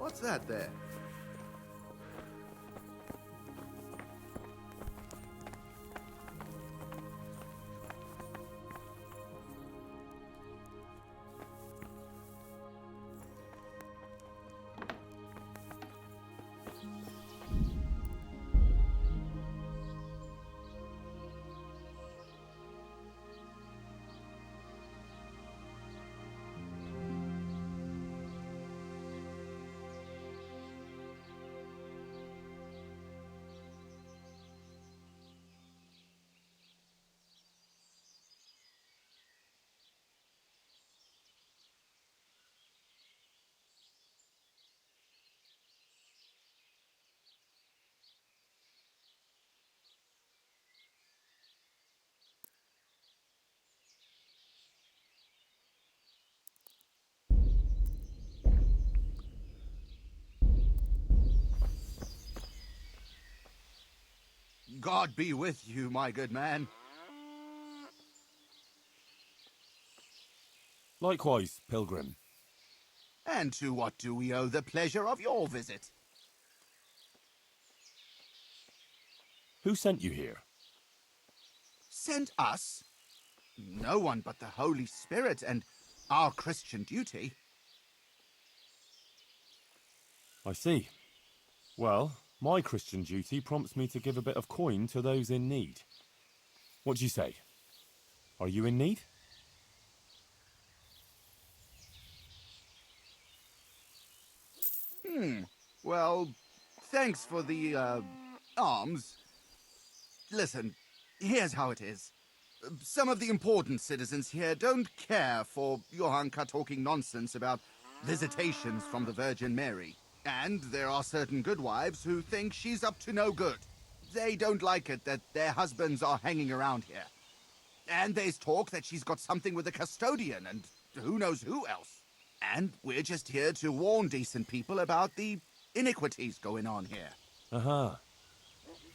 What's that there? God be with you, my good man. Likewise, pilgrim. And to what do we owe the pleasure of your visit? Who sent you here? Sent us? No one but the Holy Spirit and our Christian duty. I see. Well, my Christian duty prompts me to give a bit of coin to those in need. What do you say? Are you in need? Well, thanks for the, alms. Listen, here's how it is. Some of the important citizens here don't care for Johanka talking nonsense about visitations from the Virgin Mary. And there are certain good wives who think she's up to no good. They don't like it that their husbands are hanging around here. And there's talk that she's got something with a custodian and who knows who else. And we're just here to warn decent people about the iniquities going on here. Uh-huh.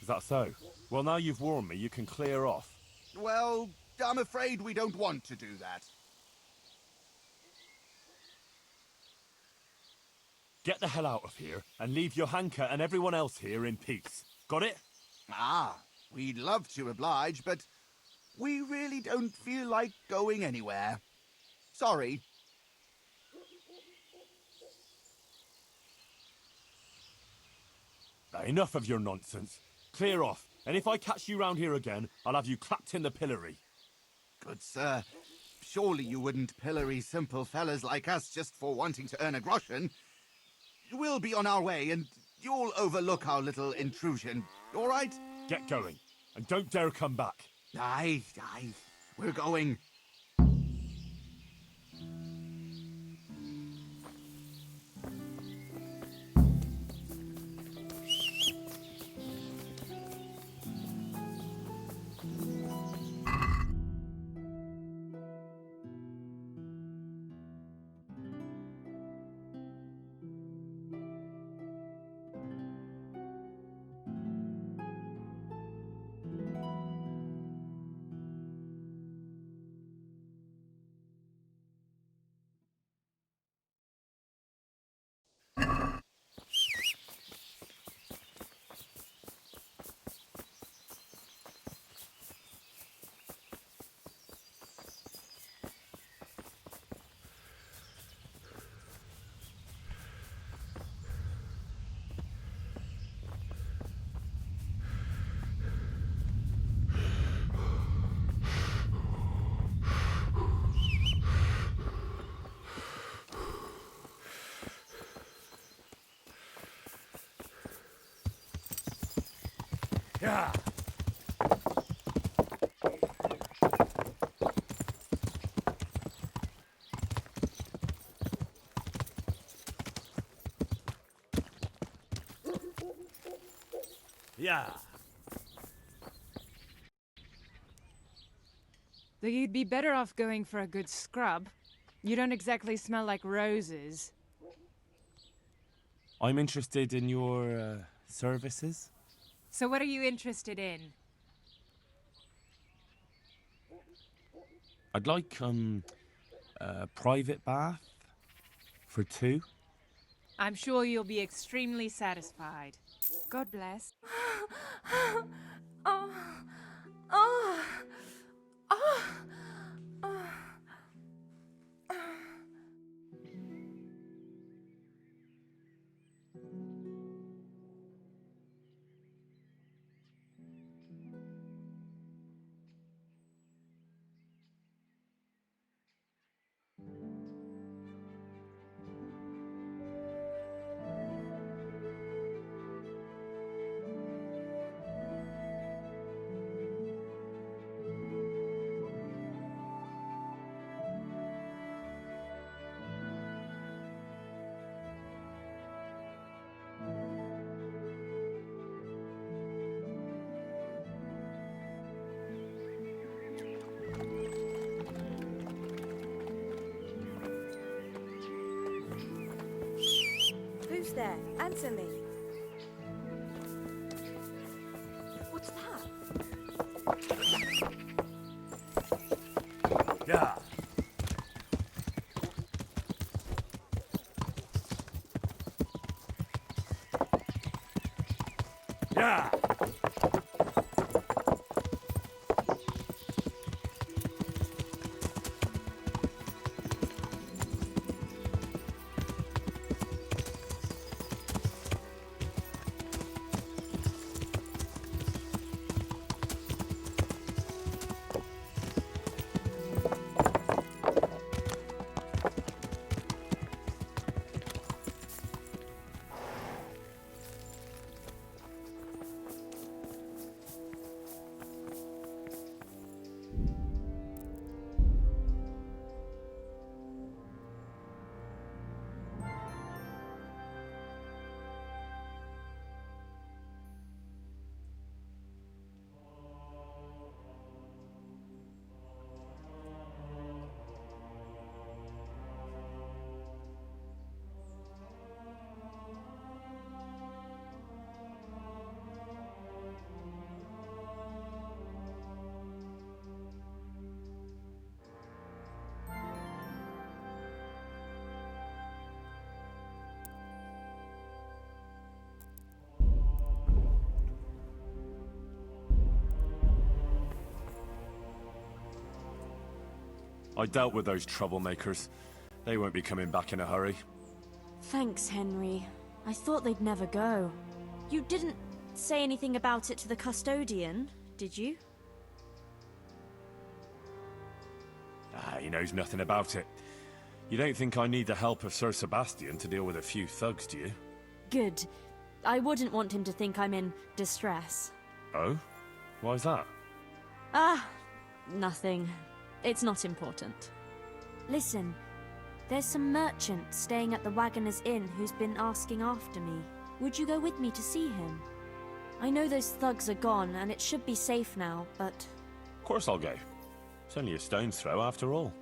Is that so? Well, now you've warned me, you can clear off. Well, I'm afraid we don't want to do that. Get the hell out of here and leave Johanka and everyone else here in peace. Got it? Ah, we'd love to oblige, but we really don't feel like going anywhere. Sorry. Now, enough of your nonsense. Clear off, and if I catch you round here again, I'll have you clapped in the pillory. Good sir, surely you wouldn't pillory simple fellas like us just for wanting to earn a groschen. We'll be on our way, and you'll overlook our little intrusion, all right? Get going, and don't dare come back. Aye, we're going. Yeah. Yeah. Though you'd be better off going for a good scrub. You don't exactly smell like roses. I'm interested in your, services. So what are you interested in? I'd like, a private bath for 2. I'm sure you'll be extremely satisfied. God bless. Oh. Oh. Oh. Oh. Who's there? Answer me. What's that? Yeah. Yeah. I dealt with those troublemakers. They won't be coming back in a hurry. Thanks, Henry. I thought they'd never go. You didn't say anything about it to the custodian, did you? He knows nothing about it. You don't think I need the help of Sir Sebastian to deal with a few thugs, do you? Good. I wouldn't want him to think I'm in distress. Oh? Why's that? Ah, nothing. It's not important. Listen, there's some merchant staying at the Wagoner's Inn who's been asking after me. Would you go with me to see him? I know those thugs are gone and it should be safe now, but... Of course I'll go. It's only a stone's throw after all.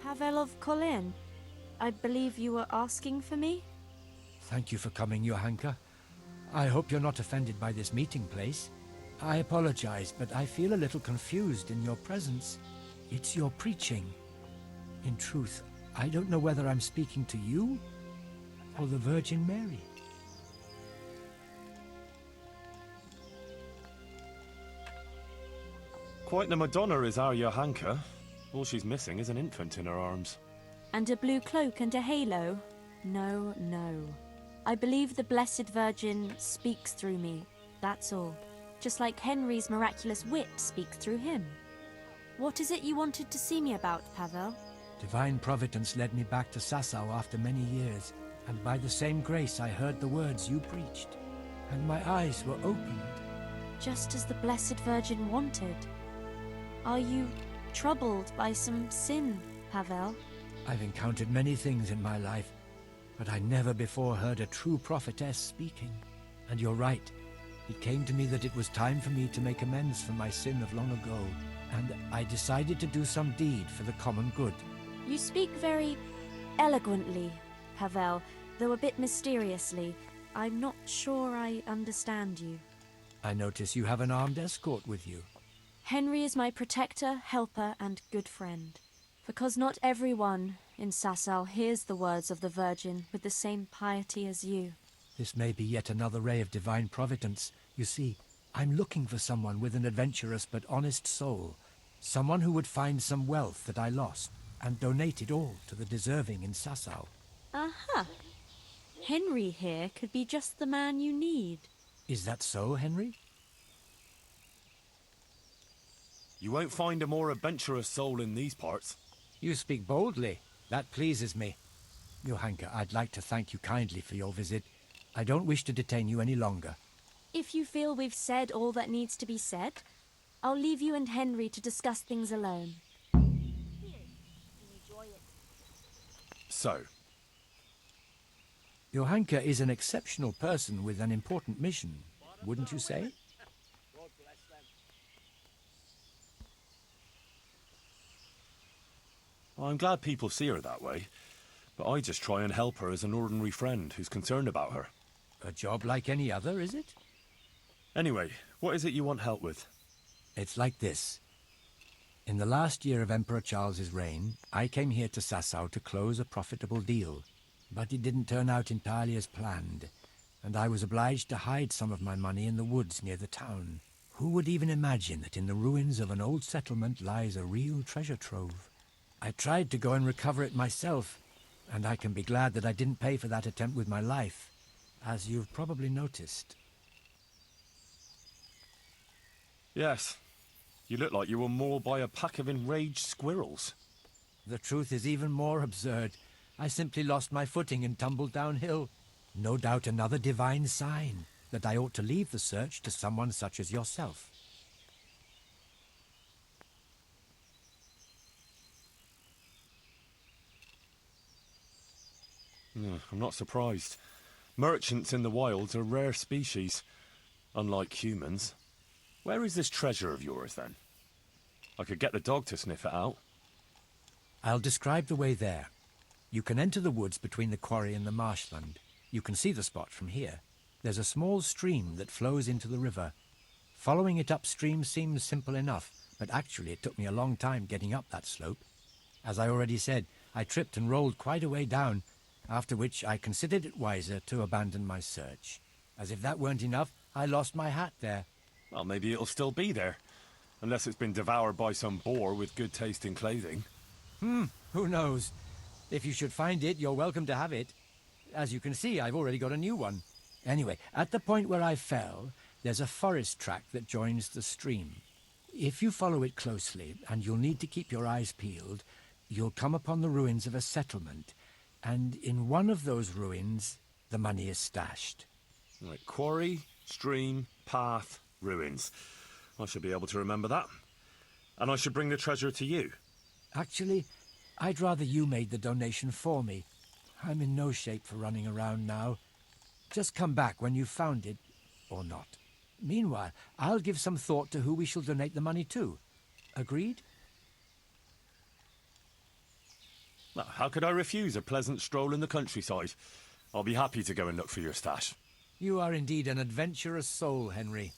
Pavel of Colin, I believe you were asking for me? Thank you for coming, Johanka. I hope you're not offended by this meeting place. I apologize, but I feel a little confused in your presence. It's your preaching. In truth, I don't know whether I'm speaking to you or the Virgin Mary. Quite the Madonna is our Johanka. All she's missing is an infant in her arms. And a blue cloak and a halo? No, no. I believe the Blessed Virgin speaks through me, that's all. Just like Henry's miraculous wit speaks through him. What is it you wanted to see me about, Pavel? Divine Providence led me back to Sasau after many years, and by the same grace I heard the words you preached, and my eyes were opened. Just as the Blessed Virgin wanted. Are you troubled by some sin, Pavel? I've encountered many things in my life, but I never before heard a true prophetess speaking. And you're right. It came to me that it was time for me to make amends for my sin of long ago, and I decided to do some deed for the common good. You speak very eloquently, Pavel, though a bit mysteriously. I'm not sure I understand you. I notice you have an armed escort with you. Henry is my protector, helper, and good friend. Because not everyone in Sasau hears the words of the Virgin with the same piety as you. This may be yet another ray of divine providence. You see, I'm looking for someone with an adventurous but honest soul. Someone who would find some wealth that I lost and donate it all to the deserving in Sasau. Aha! Henry here could be just the man you need. Is that so, Henry? You won't find a more adventurous soul in these parts. You speak boldly. That pleases me. Johanka, I'd like to thank you kindly for your visit. I don't wish to detain you any longer. If you feel we've said all that needs to be said, I'll leave you and Henry to discuss things alone. So? Johanka is an exceptional person with an important mission, wouldn't you say? I'm glad people see her that way, but I just try and help her as an ordinary friend who's concerned about her. A job like any other, is it? Anyway, what is it you want help with? It's like this. In the last year of Emperor Charles's reign, I came here to Sasau to close a profitable deal, but it didn't turn out entirely as planned, and I was obliged to hide some of my money in the woods near the town. Who would even imagine that in the ruins of an old settlement lies a real treasure trove? I tried to go and recover it myself, and I can be glad that I didn't pay for that attempt with my life, as you've probably noticed. Yes. You look like you were mauled by a pack of enraged squirrels. The truth is even more absurd. I simply lost my footing and tumbled downhill. No doubt another divine sign that I ought to leave the search to someone such as yourself. I'm not surprised. Merchants in the wilds are a rare species, unlike humans. Where is this treasure of yours, then? I could get the dog to sniff it out. I'll describe the way there. You can enter the woods between the quarry and the marshland. You can see the spot from here. There's a small stream that flows into the river. Following it upstream seems simple enough, but actually it took me a long time getting up that slope. As I already said, I tripped and rolled quite a way down, after which I considered it wiser to abandon my search. As if that weren't enough, I lost my hat there. Well, maybe it'll still be there. Unless it's been devoured by some boar with good taste in clothing. Who knows? If you should find it, you're welcome to have it. As you can see, I've already got a new one. Anyway, at the point where I fell, there's a forest track that joins the stream. If you follow it closely, and you'll need to keep your eyes peeled, you'll come upon the ruins of a settlement, and in one of those ruins, the money is stashed. Right, quarry, stream, path, ruins. I should be able to remember that. And I should bring the treasure to you. Actually, I'd rather you made the donation for me. I'm in no shape for running around now. Just come back when you've found it, or not. Meanwhile, I'll give some thought to who we shall donate the money to. Agreed? Well, how could I refuse a pleasant stroll in the countryside? I'll be happy to go and look for your stash. You are indeed an adventurous soul, Henry.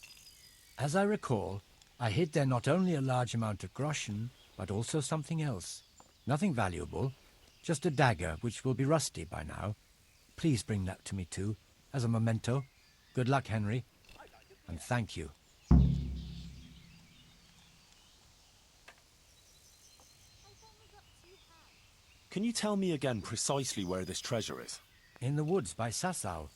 As I recall, I hid there not only a large amount of groschen, but also something else. Nothing valuable, just a dagger which will be rusty by now. Please bring that to me too, as a memento. Good luck, Henry, and thank you. Can you tell me again precisely where this treasure is? In the woods by Sasau.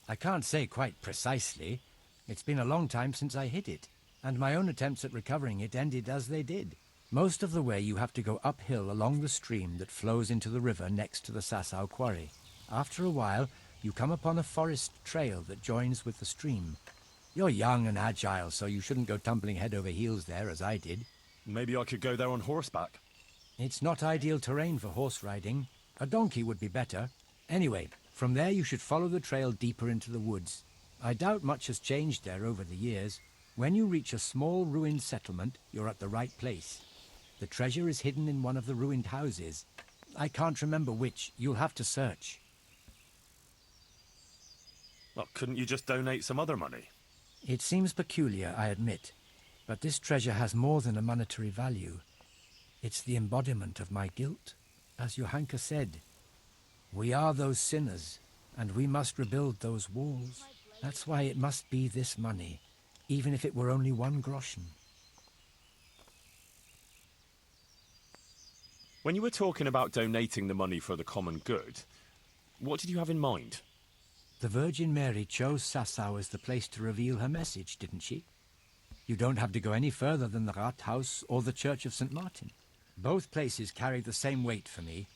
I can't say quite precisely. It's been a long time since I hit it, and my own attempts at recovering it ended as they did. Most of the way you have to go uphill along the stream that flows into the river next to the Sasau quarry. After a while, you come upon a forest trail that joins with the stream. You're young and agile, so you shouldn't go tumbling head over heels there as I did. Maybe I could go there on horseback. It's not ideal terrain for horse riding. A donkey would be better. Anyway, from there you should follow the trail deeper into the woods. I doubt much has changed there over the years. When you reach a small ruined settlement, you're at the right place. The treasure is hidden in one of the ruined houses. I can't remember which. You'll have to search. Well, couldn't you just donate some other money? It seems peculiar, I admit, but this treasure has more than a monetary value. It's the embodiment of my guilt. As Johanka said, we are those sinners, and we must rebuild those walls. That's why it must be this money, even if it were only 1 groschen. When you were talking about donating the money for the common good, what did you have in mind? The Virgin Mary chose Sasau as the place to reveal her message, didn't she? You don't have to go any further than the Rathaus or the Church of St. Martin. Both places carry the same weight for me.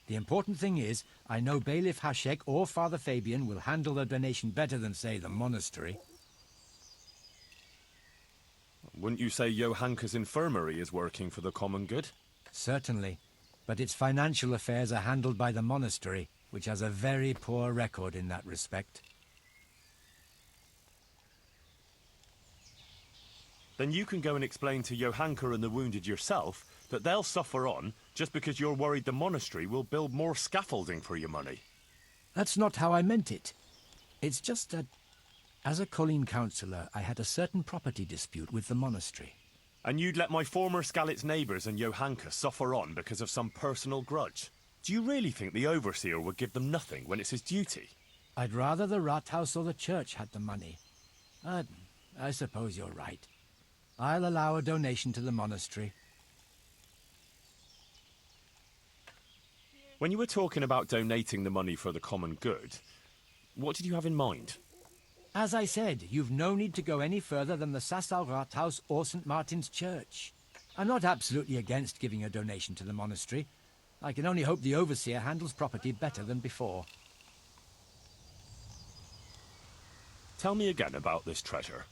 The important thing is, I know Bailiff Haschek or Father Fabian will handle the donation better than, say, the monastery. Wouldn't you say Johanka's infirmary is working for the common good? Certainly, but its financial affairs are handled by the monastery, which has a very poor record in that respect. Then you can go and explain to Johanka and the wounded yourself that they'll suffer on just because you're worried the monastery will build more scaffolding for your money. That's not how I meant it. It's just that, as a Colleen councillor, I had a certain property dispute with the monastery. And you'd let my former Skalitz neighbours and Johanka suffer on because of some personal grudge? Do you really think the overseer would give them nothing when it's his duty? I'd rather the Rathaus or the church had the money. But I suppose you're right. I'll allow a donation to the monastery. When you were talking about donating the money for the common good, what did you have in mind? As I said, you've no need to go any further than the Sasau Rathaus or St. Martin's Church. I'm not absolutely against giving a donation to the monastery. I can only hope the overseer handles property better than before. Tell me again about this treasure.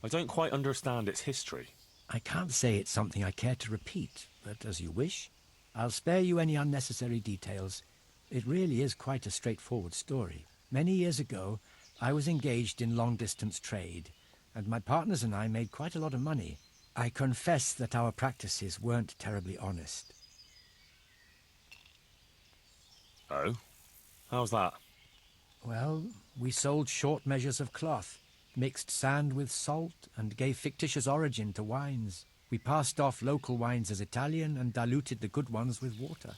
I don't quite understand its history. I can't say it's something I care to repeat, but as you wish. I'll spare you any unnecessary details. It really is quite a straightforward story. Many years ago, I was engaged in long-distance trade, and my partners and I made quite a lot of money. I confess that our practices weren't terribly honest. Oh? How's that? Well, we sold short measures of cloth, mixed sand with salt, and gave fictitious origin to wines. We passed off local wines as Italian and diluted the good ones with water.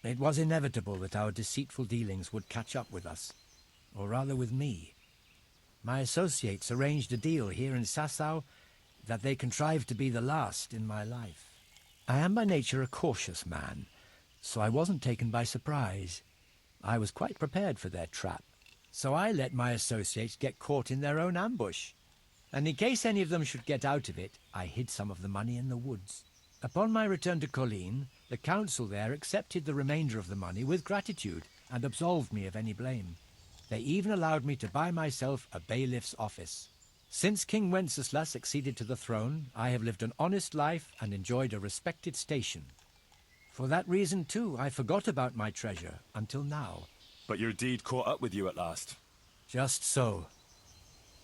It was inevitable that our deceitful dealings would catch up with us, or rather with me. My associates arranged a deal here in Sasau that they contrived to be the last in my life. I am by nature a cautious man, so I wasn't taken by surprise. I was quite prepared for their trap, so I let my associates get caught in their own ambush. And in case any of them should get out of it, I hid some of the money in the woods. Upon my return to Colleen, the council there accepted the remainder of the money with gratitude and absolved me of any blame. They even allowed me to buy myself a bailiff's office. Since King Wenceslas succeeded to the throne, I have lived an honest life and enjoyed a respected station. For that reason, too, I forgot about my treasure until now. But your deed caught up with you at last. Just so.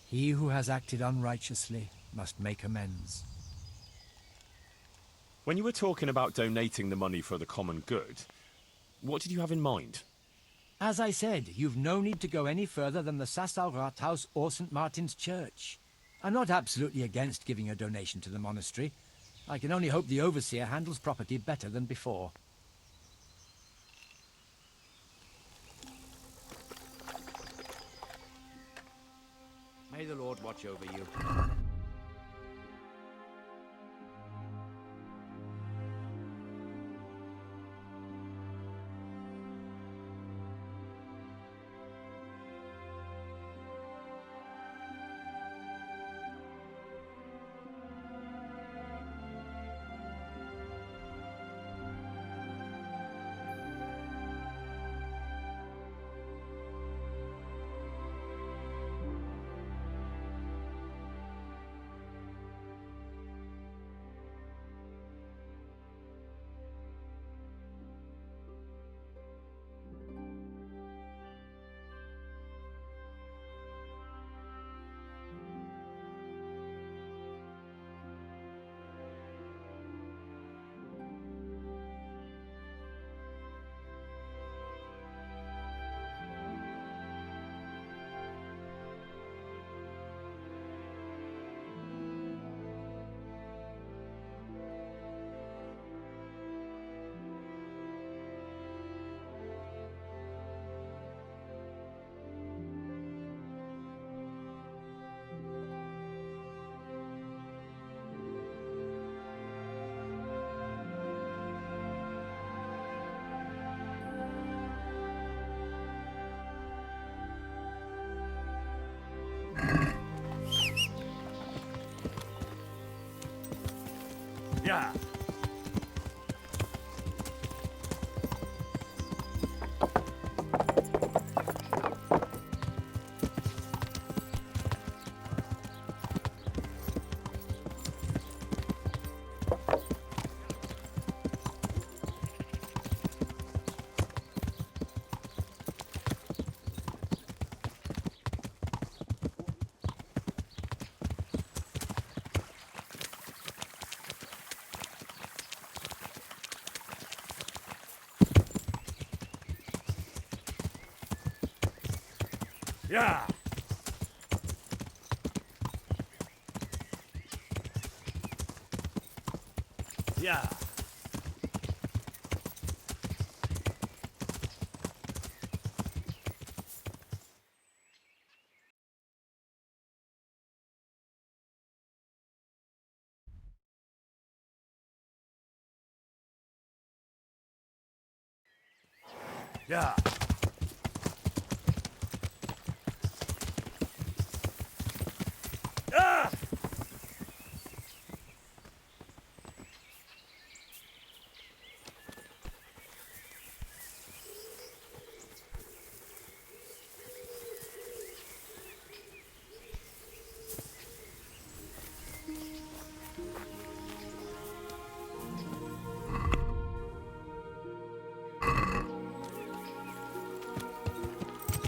He who has acted unrighteously must make amends. When you were talking about donating the money for the common good, what did you have in mind? As I said, you've no need to go any further than the Sasau Rathaus or St. Martin's Church. I'm not absolutely against giving a donation to the monastery. I can only hope the overseer handles property better than before. May the Lord watch over you. Yeah. Yeah. Yeah. Yeah. Ah!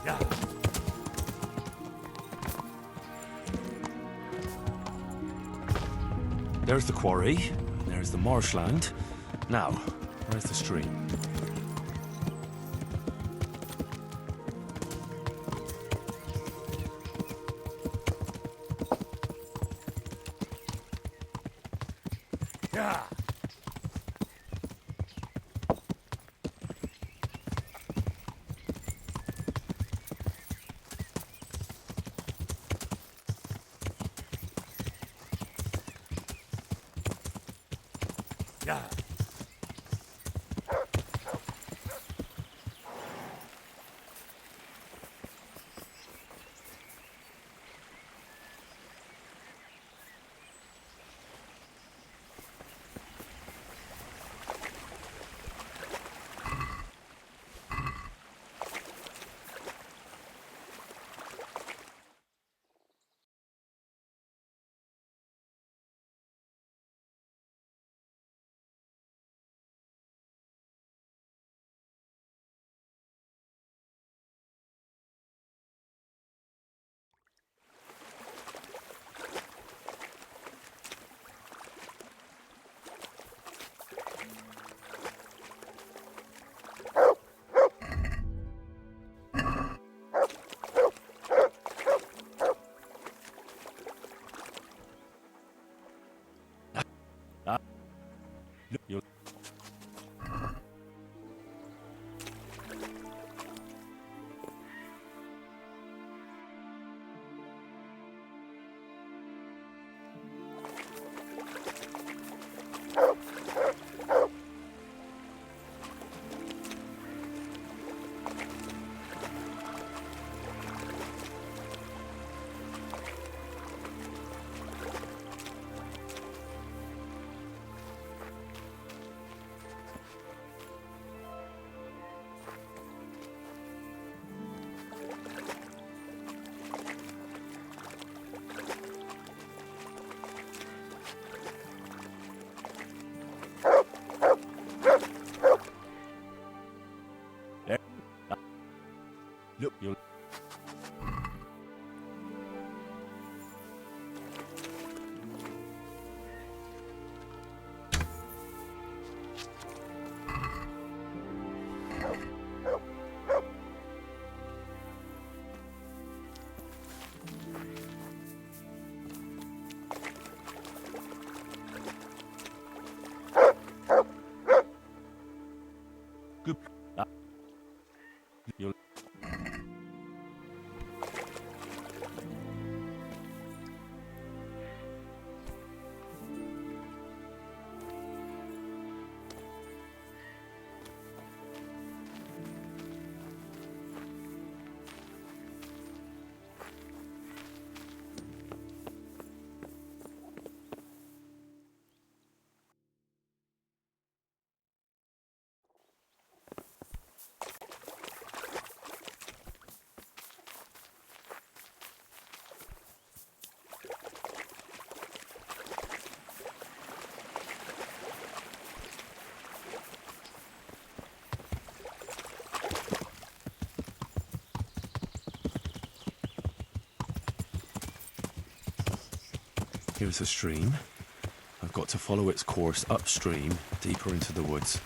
Yeah. There's the quarry, there's the marshland. Now, where's the stream? Yeah. Yeah. You there. Look, you. Good. You. Here's a stream. I've got to follow its course upstream, deeper into the woods.